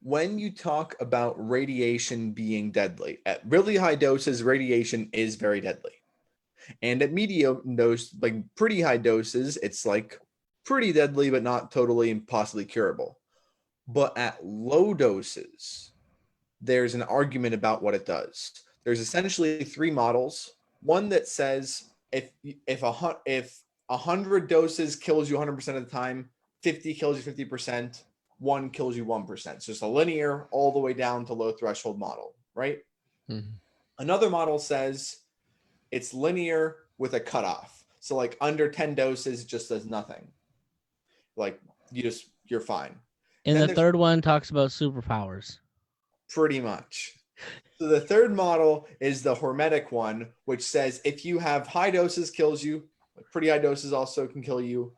When you talk about radiation being deadly, at really high doses, radiation is very deadly. And at medium dose, like pretty high doses, it's like pretty deadly, but not totally and possibly curable. But at low doses, there's an argument about what it does. There's essentially 3 models. One that says if 100 doses kills you 100% of the time, 50 kills you 50%, 1 kills you 1%. So it's a linear all the way down to low threshold model, right? Mm-hmm. Another model says it's linear with a cutoff. So like under 10 doses, it just does nothing. Like you're fine. And then the third one talks about superpowers. Pretty much. So the third model is the hormetic one, which says if you have high doses, kills you. Pretty high doses also can kill you.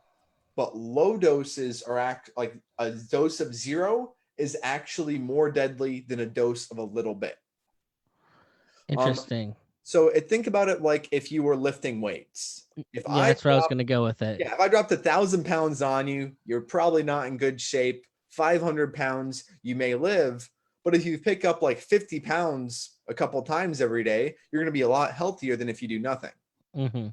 but low doses are like a dose of 0 is actually more deadly than a dose of a little bit. Interesting. So think about it like if you were lifting weights. That's where I was going to go with it. Yeah, if I dropped 1,000 pounds on you, you're probably not in good shape. 500 pounds, you may live. But if you pick up like 50 pounds a couple times every day, you're going to be a lot healthier than if you do nothing. Mm-hmm.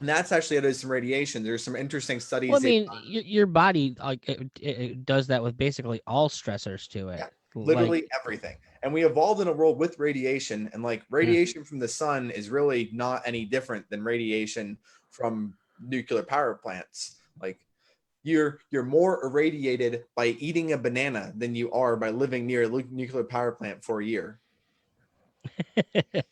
And that's actually how there's some radiation. There's some interesting studies. Well, I mean, your body like it does that with basically all stressors to it. Yeah, literally everything. And we evolved in a world with radiation, and like radiation from the sun is really not any different than radiation from nuclear power plants. Like you're more irradiated by eating a banana than you are by living near a nuclear power plant for a year. It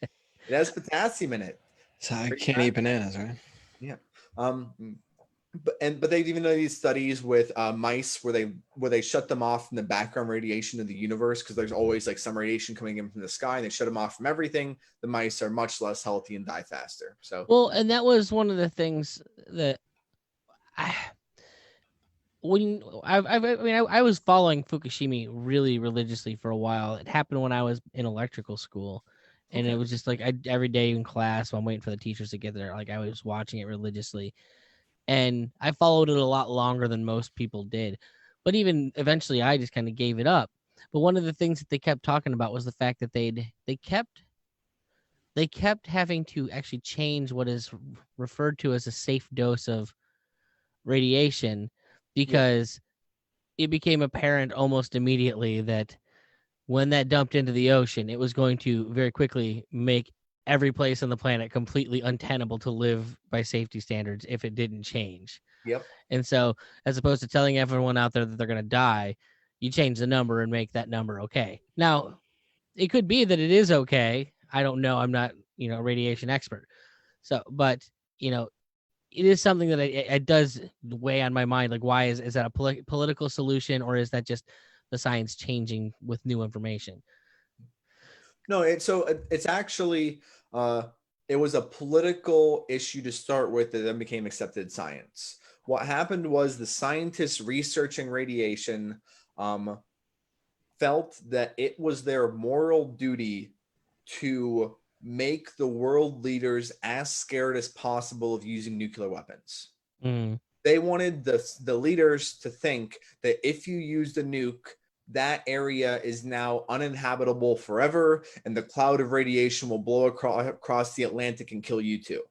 has potassium in it. So I can't eat bananas, right? Yeah. But they've even done these studies with mice where they shut them off from the background radiation of the universe, because there's always like some radiation coming in from the sky, and they shut them off from everything. The mice are much less healthy and die faster. So and that was one of the things that I was following Fukushima really religiously for a while. It happened when I was in electrical school. And It was just like every day in class, while I'm waiting for the teachers to get there, like I was watching it religiously. And I followed it a lot longer than most people did. But even eventually I just kind of gave it up. But one of the things that they kept talking about was the fact that they kept having to actually change what is referred to as a safe dose of radiation, because it became apparent almost immediately that when that dumped into the ocean, it was going to very quickly make every place on the planet completely untenable to live by safety standards if it didn't change. Yep. And so, as opposed to telling everyone out there that they're going to die, you change the number and make that number okay. Now, it could be that it is okay. I don't know. I'm not, a radiation expert. So, but, it is something that it does weigh on my mind. Like, why is that a political solution, or is that just the science changing with new information? No, it's actually it was a political issue to start with that then became accepted science. What happened was the scientists researching radiation felt that it was their moral duty to make the world leaders as scared as possible of using nuclear weapons. They wanted the leaders to think that if you used a nuke, that area is now uninhabitable forever, and the cloud of radiation will blow across the Atlantic and kill you too.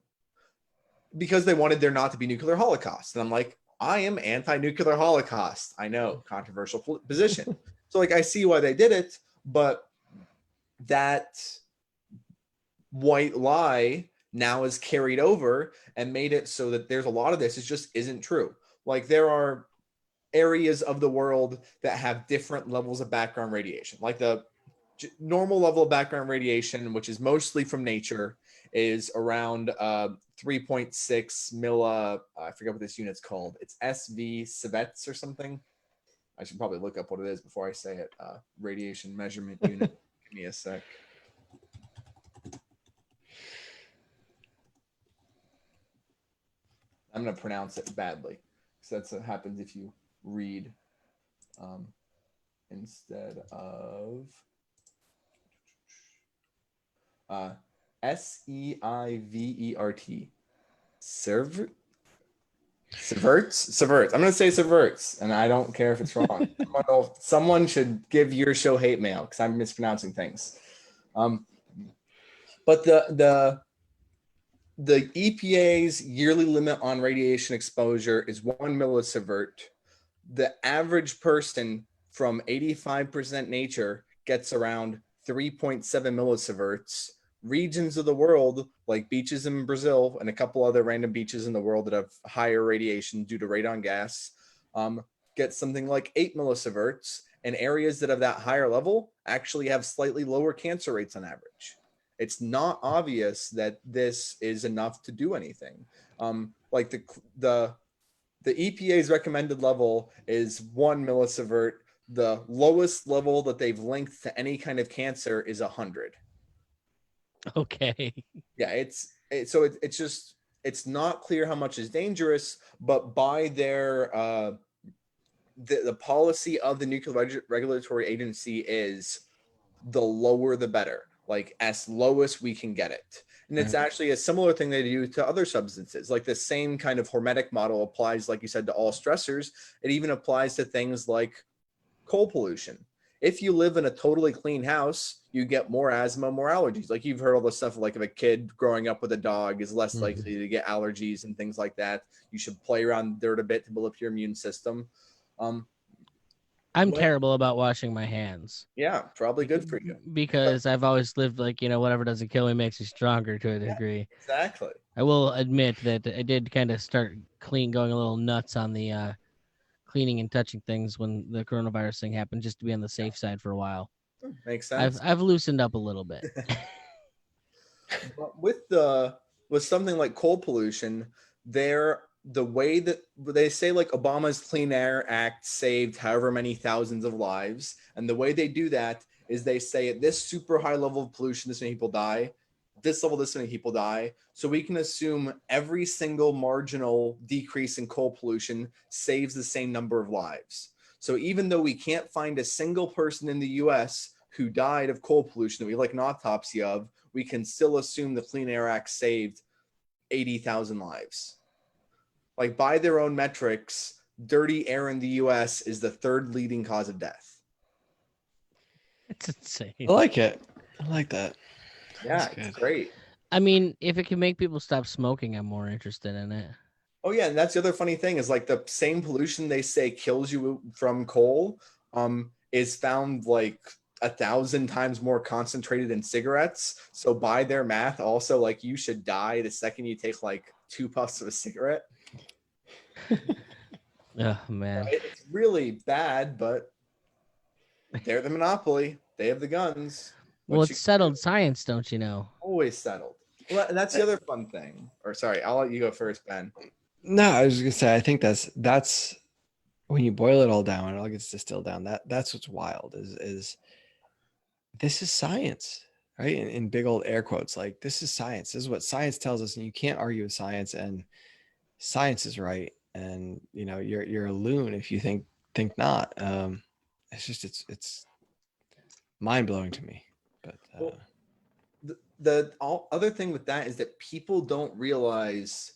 Because they wanted there not to be nuclear holocaust. And I'm like, I am anti-nuclear holocaust. I know, controversial position. So like, I see why they did it, but that white lie now is carried over and made it so that there's a lot of this. It just isn't true. Like there are areas of the world that have different levels of background radiation. Like the normal level of background radiation, which is mostly from nature, is around 3.6 milli. I forget what this unit's called. It's SV civets or something. I should probably look up what it is before I say it. Radiation measurement unit. Give me a sec. I'm going to pronounce it badly. So that's what happens if you read instead of SEIVERT. Subverts. I'm going to say subverts, and I don't care if it's wrong. Someone should give your show hate mail because I'm mispronouncing things. But the EPA's yearly limit on radiation exposure is 1 millisievert. The average person from 85% nature gets around 3.7 millisieverts. Regions of the world, like beaches in Brazil and a couple other random beaches in the world that have higher radiation due to radon gas, get something like 8 millisieverts. And areas that have that higher level actually have slightly lower cancer rates on average. It's not obvious that this is enough to do anything. Like the EPA's recommended level is 1 millisievert. The lowest level that they've linked to any kind of cancer is 100. Okay. Yeah, it's just it's not clear how much is dangerous, but by their the policy of the Nuclear Regulatory Agency is the lower the better, like as low as we can get it. And it's actually a similar thing they do to other substances. Like the same kind of hormetic model applies, like you said, to all stressors. It even applies to things like coal pollution. If you live in a totally clean house, you get more asthma, more allergies. Like you've heard all the stuff like if a kid growing up with a dog is less likely to get allergies and things like that. You should play around dirt a bit to build up your immune system. I'm terrible about washing my hands. Yeah, probably good for you. Because I've always lived like, whatever doesn't kill me makes me stronger to a degree. Exactly. I will admit that I did kind of start going a little nuts on the cleaning and touching things when the coronavirus thing happened, just to be on the safe side for a while. Makes sense. I've loosened up a little bit. But with something like coal pollution, the way that they say like Obama's Clean Air Act saved however many thousands of lives, and the way they do that is they say at this super high level of pollution, this many people die. This level, this many people die. So we can assume every single marginal decrease in coal pollution saves the same number of lives. So even though we can't find a single person in the US who died of coal pollution that we like an autopsy of, we can still assume the Clean Air Act saved 80,000 lives. Like by their own metrics, dirty air in the US is the third leading cause of death. It's insane. I like it. I like that. Yeah, it's great. I mean, if it can make people stop smoking, I'm more interested in it. Oh yeah, and that's the other funny thing is like the same pollution they say kills you from coal is found like 1,000 times more concentrated in cigarettes. So by their math, also like you should die the second you take like 2 puffs of a cigarette. Oh man, it's really bad, but they're the monopoly. They have the guns. Well, it's settled science, don't you know? Always settled. Well, and that's the other fun thing. Or sorry, I'll let you go first, Ben. No, I was just gonna say I think that's when you boil it all down and it all gets distilled down. That's what's wild is this is science, right? In big old air quotes, like this is science. This is what science tells us, and you can't argue with science. And science is right. And you're a loon if you think not. It's mind blowing to me. But the other thing with that is that people don't realize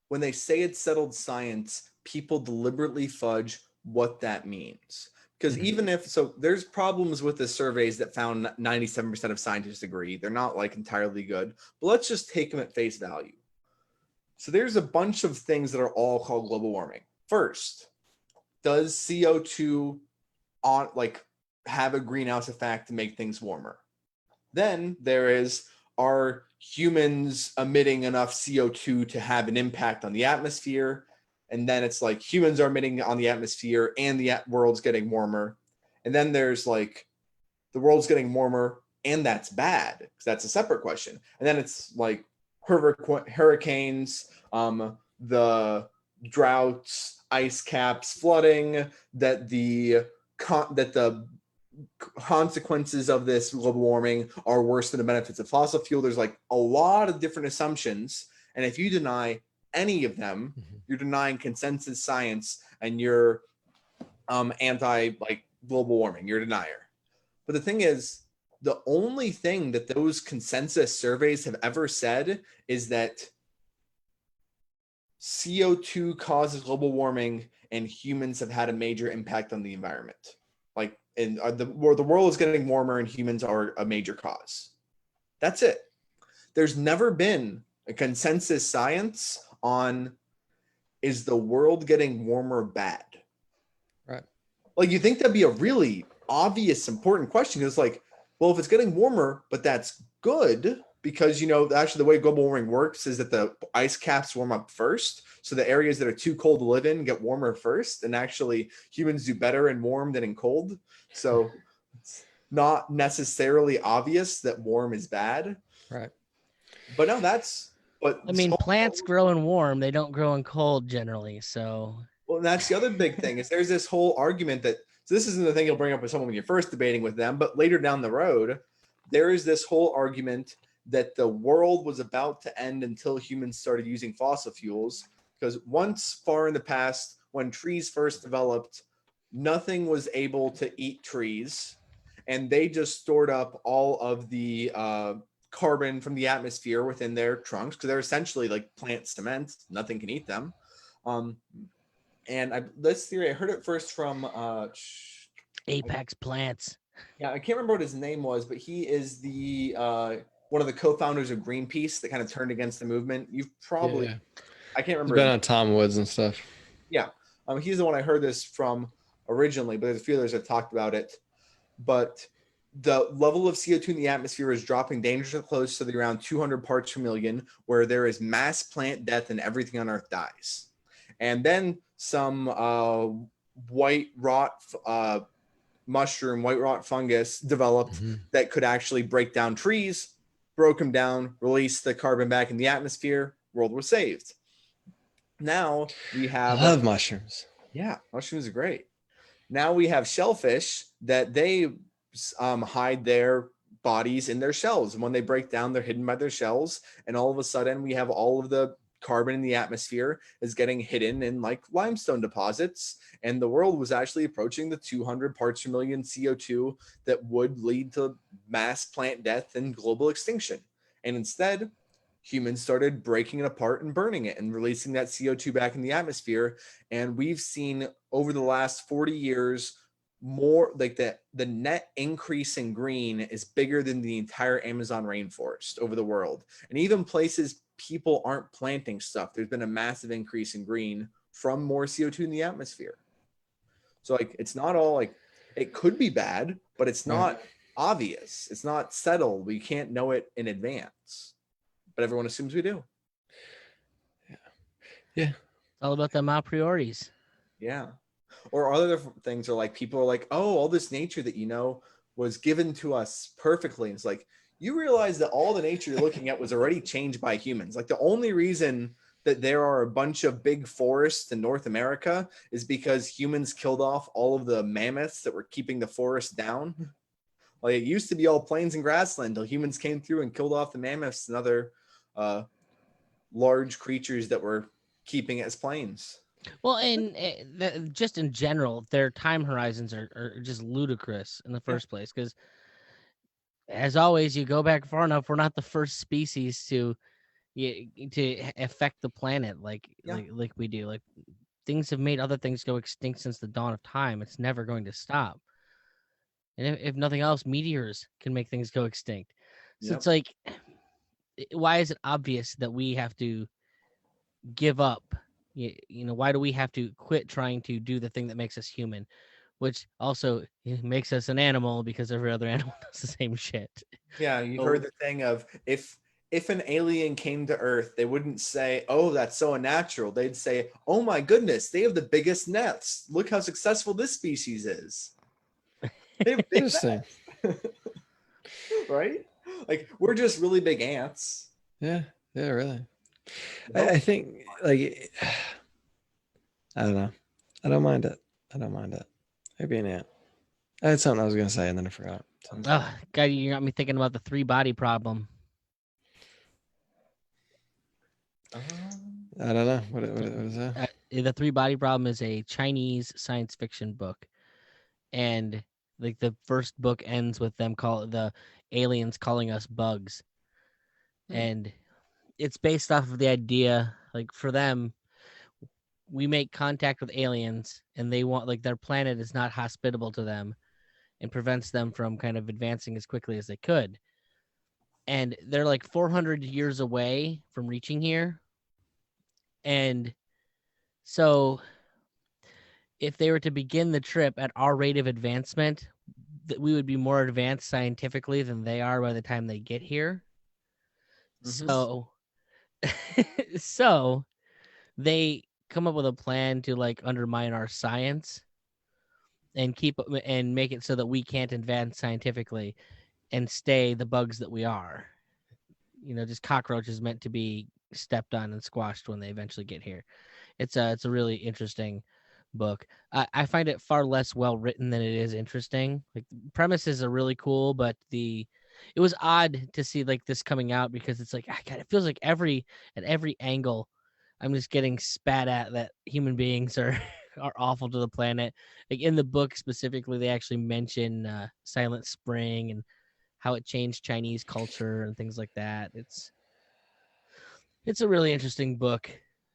when they say it's settled science, people deliberately fudge what that means. Because even if there's problems with the surveys that found 97% of scientists agree. They're not like entirely good, but let's just take them at face value. So there's a bunch of things that are all called global warming. First, does CO2 have a greenhouse effect to make things warmer? Then there is, are humans emitting enough CO2 to have an impact on the atmosphere? And then it's like humans are emitting on the atmosphere and the world's getting warmer. And then there's like the world's getting warmer and that's bad because that's a separate question. And then it's like hurricanes, the droughts, ice caps, flooding, that the consequences of this global warming are worse than the benefits of fossil fuel. There's like a lot of different assumptions. And if you deny any of them, you're denying consensus science and you're anti like global warming. You're a denier. But the thing is, the only thing that those consensus surveys have ever said is that CO2 causes global warming and humans have had a major impact on the environment. Like, and the world is getting warmer and humans are a major cause. That's it. There's never been a consensus science on, is the world getting warmer bad? Right. Like, you think that'd be a really obvious, important question. It's like, well, if it's getting warmer, but that's good because, actually the way global warming works is that the ice caps warm up first. So the areas that are too cold to live in get warmer first. And actually humans do better in warm than in cold. So it's not necessarily obvious that warm is bad. Right. But no, I mean, plants grow in warm. They don't grow in cold generally. So. Well, and that's the other big thing is there's this whole argument that, so this isn't the thing you'll bring up with someone when you're first debating with them, but later down the road, there is this whole argument that the world was about to end until humans started using fossil fuels. Because once far in the past, when trees first developed, nothing was able to eat trees, and they just stored up all of the carbon from the atmosphere within their trunks because they're essentially like plant cement. Nothing can eat them. And this theory, I heard it first from Apex plants. yeah, I can't remember what his name was, but he is the one of the co-founders of Greenpeace that kind of turned against the movement. You've probably, Yeah. I can't He's remember. been on Tom Woods and stuff. Yeah, he's the one I heard this from originally, but there's a few others that talked about it. But the level of CO2 in the atmosphere is dropping dangerously close to the around 200 parts per million, where there is mass plant death and everything on Earth dies. And then some white rot mushroom, white rot fungus developed that could actually break down trees, broke them down, released the carbon back in the atmosphere, world was saved. Now we have... I love mushrooms. Yeah, mushrooms are great. Now we have shellfish that they hide their bodies in their shells. And when they break down, they're hidden by their shells. And all of a sudden, we have all of the carbon in the atmosphere is getting hidden in like limestone deposits. And the world was actually approaching the 200 parts per million CO2 that would lead to mass plant death and global extinction. And instead, humans started breaking it apart and burning it and releasing that CO2 back in the atmosphere. And we've seen over the last 40 years, more like the net increase in green is bigger than the entire Amazon rainforest over the world. And even places people aren't planting stuff, there's been a massive increase in green from more CO2 in the atmosphere. So like, it's not all like, it could be bad, but it's not obvious. It's not settled. We can't know it in advance, but everyone assumes we do. Yeah. It's all about them a priorities. Yeah. Or other things are like, people are like, oh, all this nature that you know was given to us perfectly. And it's like, you realize that all the nature you're looking at was already changed by humans. Like the only reason that there are a bunch of big forests in North America is because humans killed off all of the mammoths that were keeping the forest down. Like it used to be all plains and grassland until humans came through and killed off the mammoths and other large creatures that were keeping it as plains. Well, and just in general, their time horizons are just ludicrous in the first place. Because, as always, you go back far enough, we're not the first species to affect the planet like we do. Like things have made other things go extinct since the dawn of time. It's never going to stop. And if nothing else, meteors can make things go extinct. So it's like, why is it obvious that we have to give up? You know, why do we have to quit trying to do the thing that makes us human, which also makes us an animal because every other animal does the same shit. Yeah, you've heard the thing of if an alien came to Earth, they wouldn't say, oh, that's so unnatural. They'd say, oh my goodness, they have the biggest nets. Look how successful this species is. They have big nets. Right? Like, we're just really big ants. Yeah, really. I think, like, I don't know. I don't mind it. Maybe an ant. I had something I was going to say and then I forgot. Oh, God, you got me thinking about the 3-body problem. I don't know. What is that? The 3-body problem is a Chinese science fiction book. And like the first book ends with them the aliens calling us bugs. And it's based off of the idea, like for them, we make contact with aliens and they want, like, their planet is not hospitable to them and prevents them from kind of advancing as quickly as they could. And they're like 400 years away from reaching here. And so if they were to begin the trip at our rate of advancement, that we would be more advanced scientifically than they are by the time they get here. So they come up with a plan to like undermine our science and make it so that we can't advance scientifically and stay the bugs that we are. You know, just cockroaches meant to be stepped on and squashed when they eventually get here. It's a really interesting book. I find it far less well written than it is interesting. Like, the premises are really cool, but the it was odd to see like this coming out because it's like, God, it feels like at every angle, I'm just getting spat at that human beings are are awful to the planet. Like in the book specifically, they actually mention Silent Spring and how it changed Chinese culture and things like that. It's a really interesting book,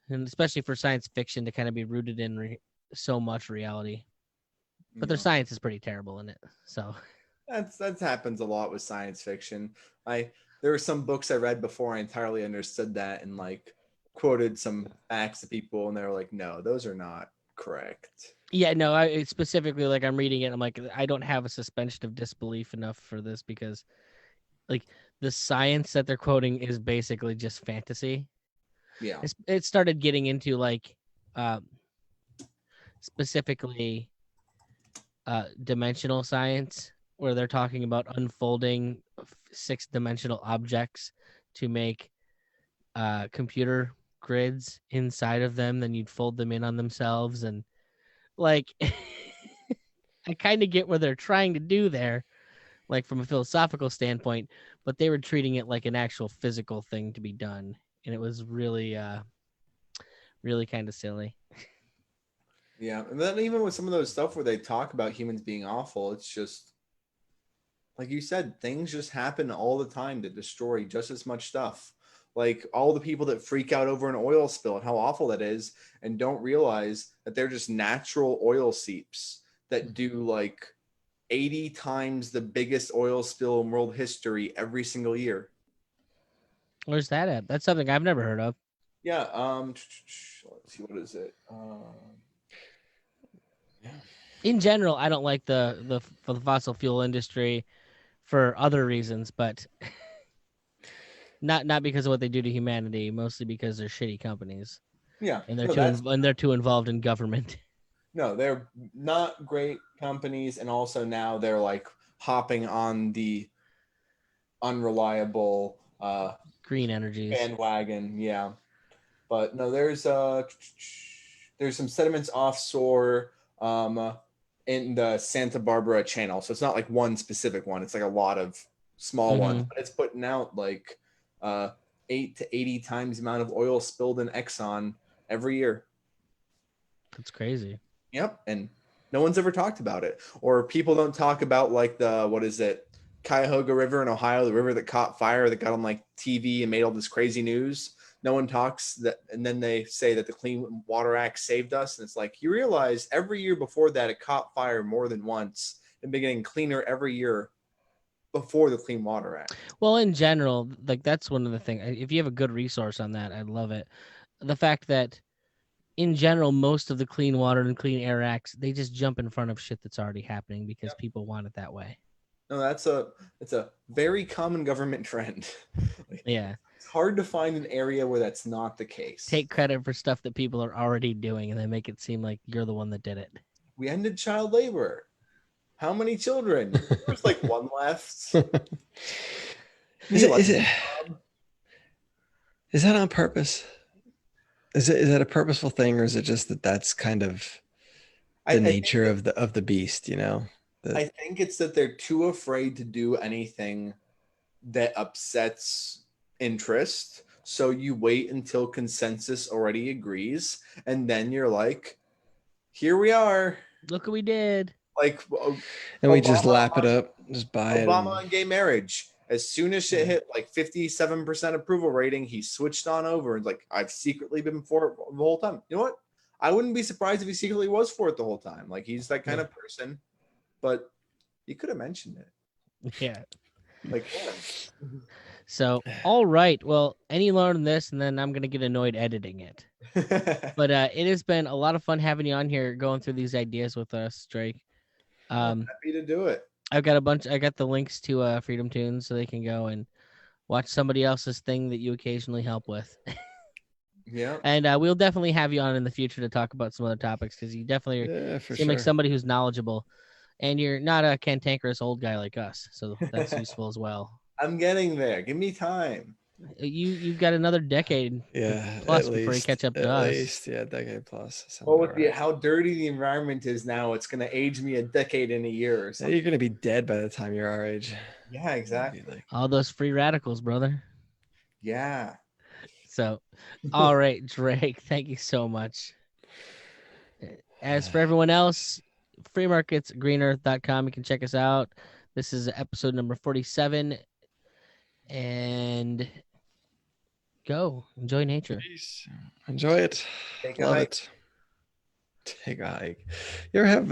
and especially for science fiction to kind of be rooted in so much reality. But their science is pretty terrible in it. So that happens a lot with science fiction. There were some books I read before I entirely understood that and like quoted some facts to people, and they were like, "No, those are not correct." yeah, no, I specifically like I'm reading it. I'm like, I don't have a suspension of disbelief enough for this because like the science that they're quoting is basically just fantasy. Yeah. It started getting into like specifically dimensional science where they're talking about unfolding 6-dimensional objects to make computer grids inside of them, then you'd fold them in on themselves, and like I kind of get what they're trying to do there, like from a philosophical standpoint, but they were treating it like an actual physical thing to be done, and it was really really kind of silly. Yeah, and then even with some of those stuff where they talk about humans being awful, it's just like you said, things just happen all the time that destroy just as much stuff. Like all the people that freak out over an oil spill and how awful that is, and don't realize that they're just natural oil seeps that do like 80 times the biggest oil spill in world history every single year. Where's that at? That's something I've never heard of. Yeah. Let's see, what is it? Yeah. In general, I don't like the fossil fuel industry for other reasons, but not because of what they do to humanity, mostly because they're shitty companies. Yeah. And they're too involved in government. No, they're not great companies, and also now they're like hopping on the unreliable Green energies bandwagon. Yeah. But no, there's some sediments offshore in the Santa Barbara Channel. So it's not like one specific one. It's like a lot of small ones, but it's putting out like 8 to 80 times the amount of oil spilled in Exxon every year. That's crazy. Yep, and no one's ever talked about it. Or people don't talk about like what is it, Cuyahoga River in Ohio, the river that caught fire that got on like TV and made all this crazy news. No one talks that, and then they say that the Clean Water Act saved us, and it's like you realize every year before that it caught fire more than once and been getting cleaner every year before the Clean Water Act. Well, in general, like that's one of the things. If you have a good resource on that, I'd love it. The fact that in general, most of the Clean Water and Clean Air Acts, they just jump in front of shit that's already happening because people want it that way. No, it's a very common government trend. Yeah. It's hard to find an area where that's not the case. Take credit for stuff that people are already doing and then make it seem like you're the one that did it. We ended child labor. How many children? There's like one left. Is that on purpose? Is that a purposeful thing, or is it just that that's kind of the nature of the beast, you know? I think it's that they're too afraid to do anything that upsets interest. So you wait until consensus already agrees, and then you're like, here we are. Look what we did. Like, and we just lap it up, just buy it. Obama on gay marriage. As soon as shit hit like 57% approval rating, he switched on over and like, I've secretly been for it the whole time. You know what? I wouldn't be surprised if he secretly was for it the whole time. Like he's that kind of person, but he could have mentioned it. Yeah. Like, so, all right. Well, any learn this, and then I'm going to get annoyed editing it. But it has been a lot of fun having you on here, going through these ideas with us, Drake. I'm happy to do it. I got the links to Freedom Tunes so they can go and watch somebody else's thing that you occasionally help with. Yeah. And we'll definitely have you on in the future to talk about some other topics because you definitely seem like somebody who's knowledgeable, and you're not a cantankerous old guy like us. So that's useful as well. I'm getting there. Give me time. You've got another decade Yeah, plus at before you least, catch up to at us. least, yeah, decade plus. Sounds Well, about with right. how dirty the environment is now, it's gonna age me a decade in a year or Yeah, something. you're gonna be dead by the time you're our age. Yeah, exactly. Be like, All those free radicals, brother. Yeah. So, all right, Drake, thank you so much. As for everyone else, freemarketsgreenearth.com. You can check us out. This is episode number 47. And go enjoy nature. peace. Enjoy it. Take a Love hike. it. Take a hike. You ever have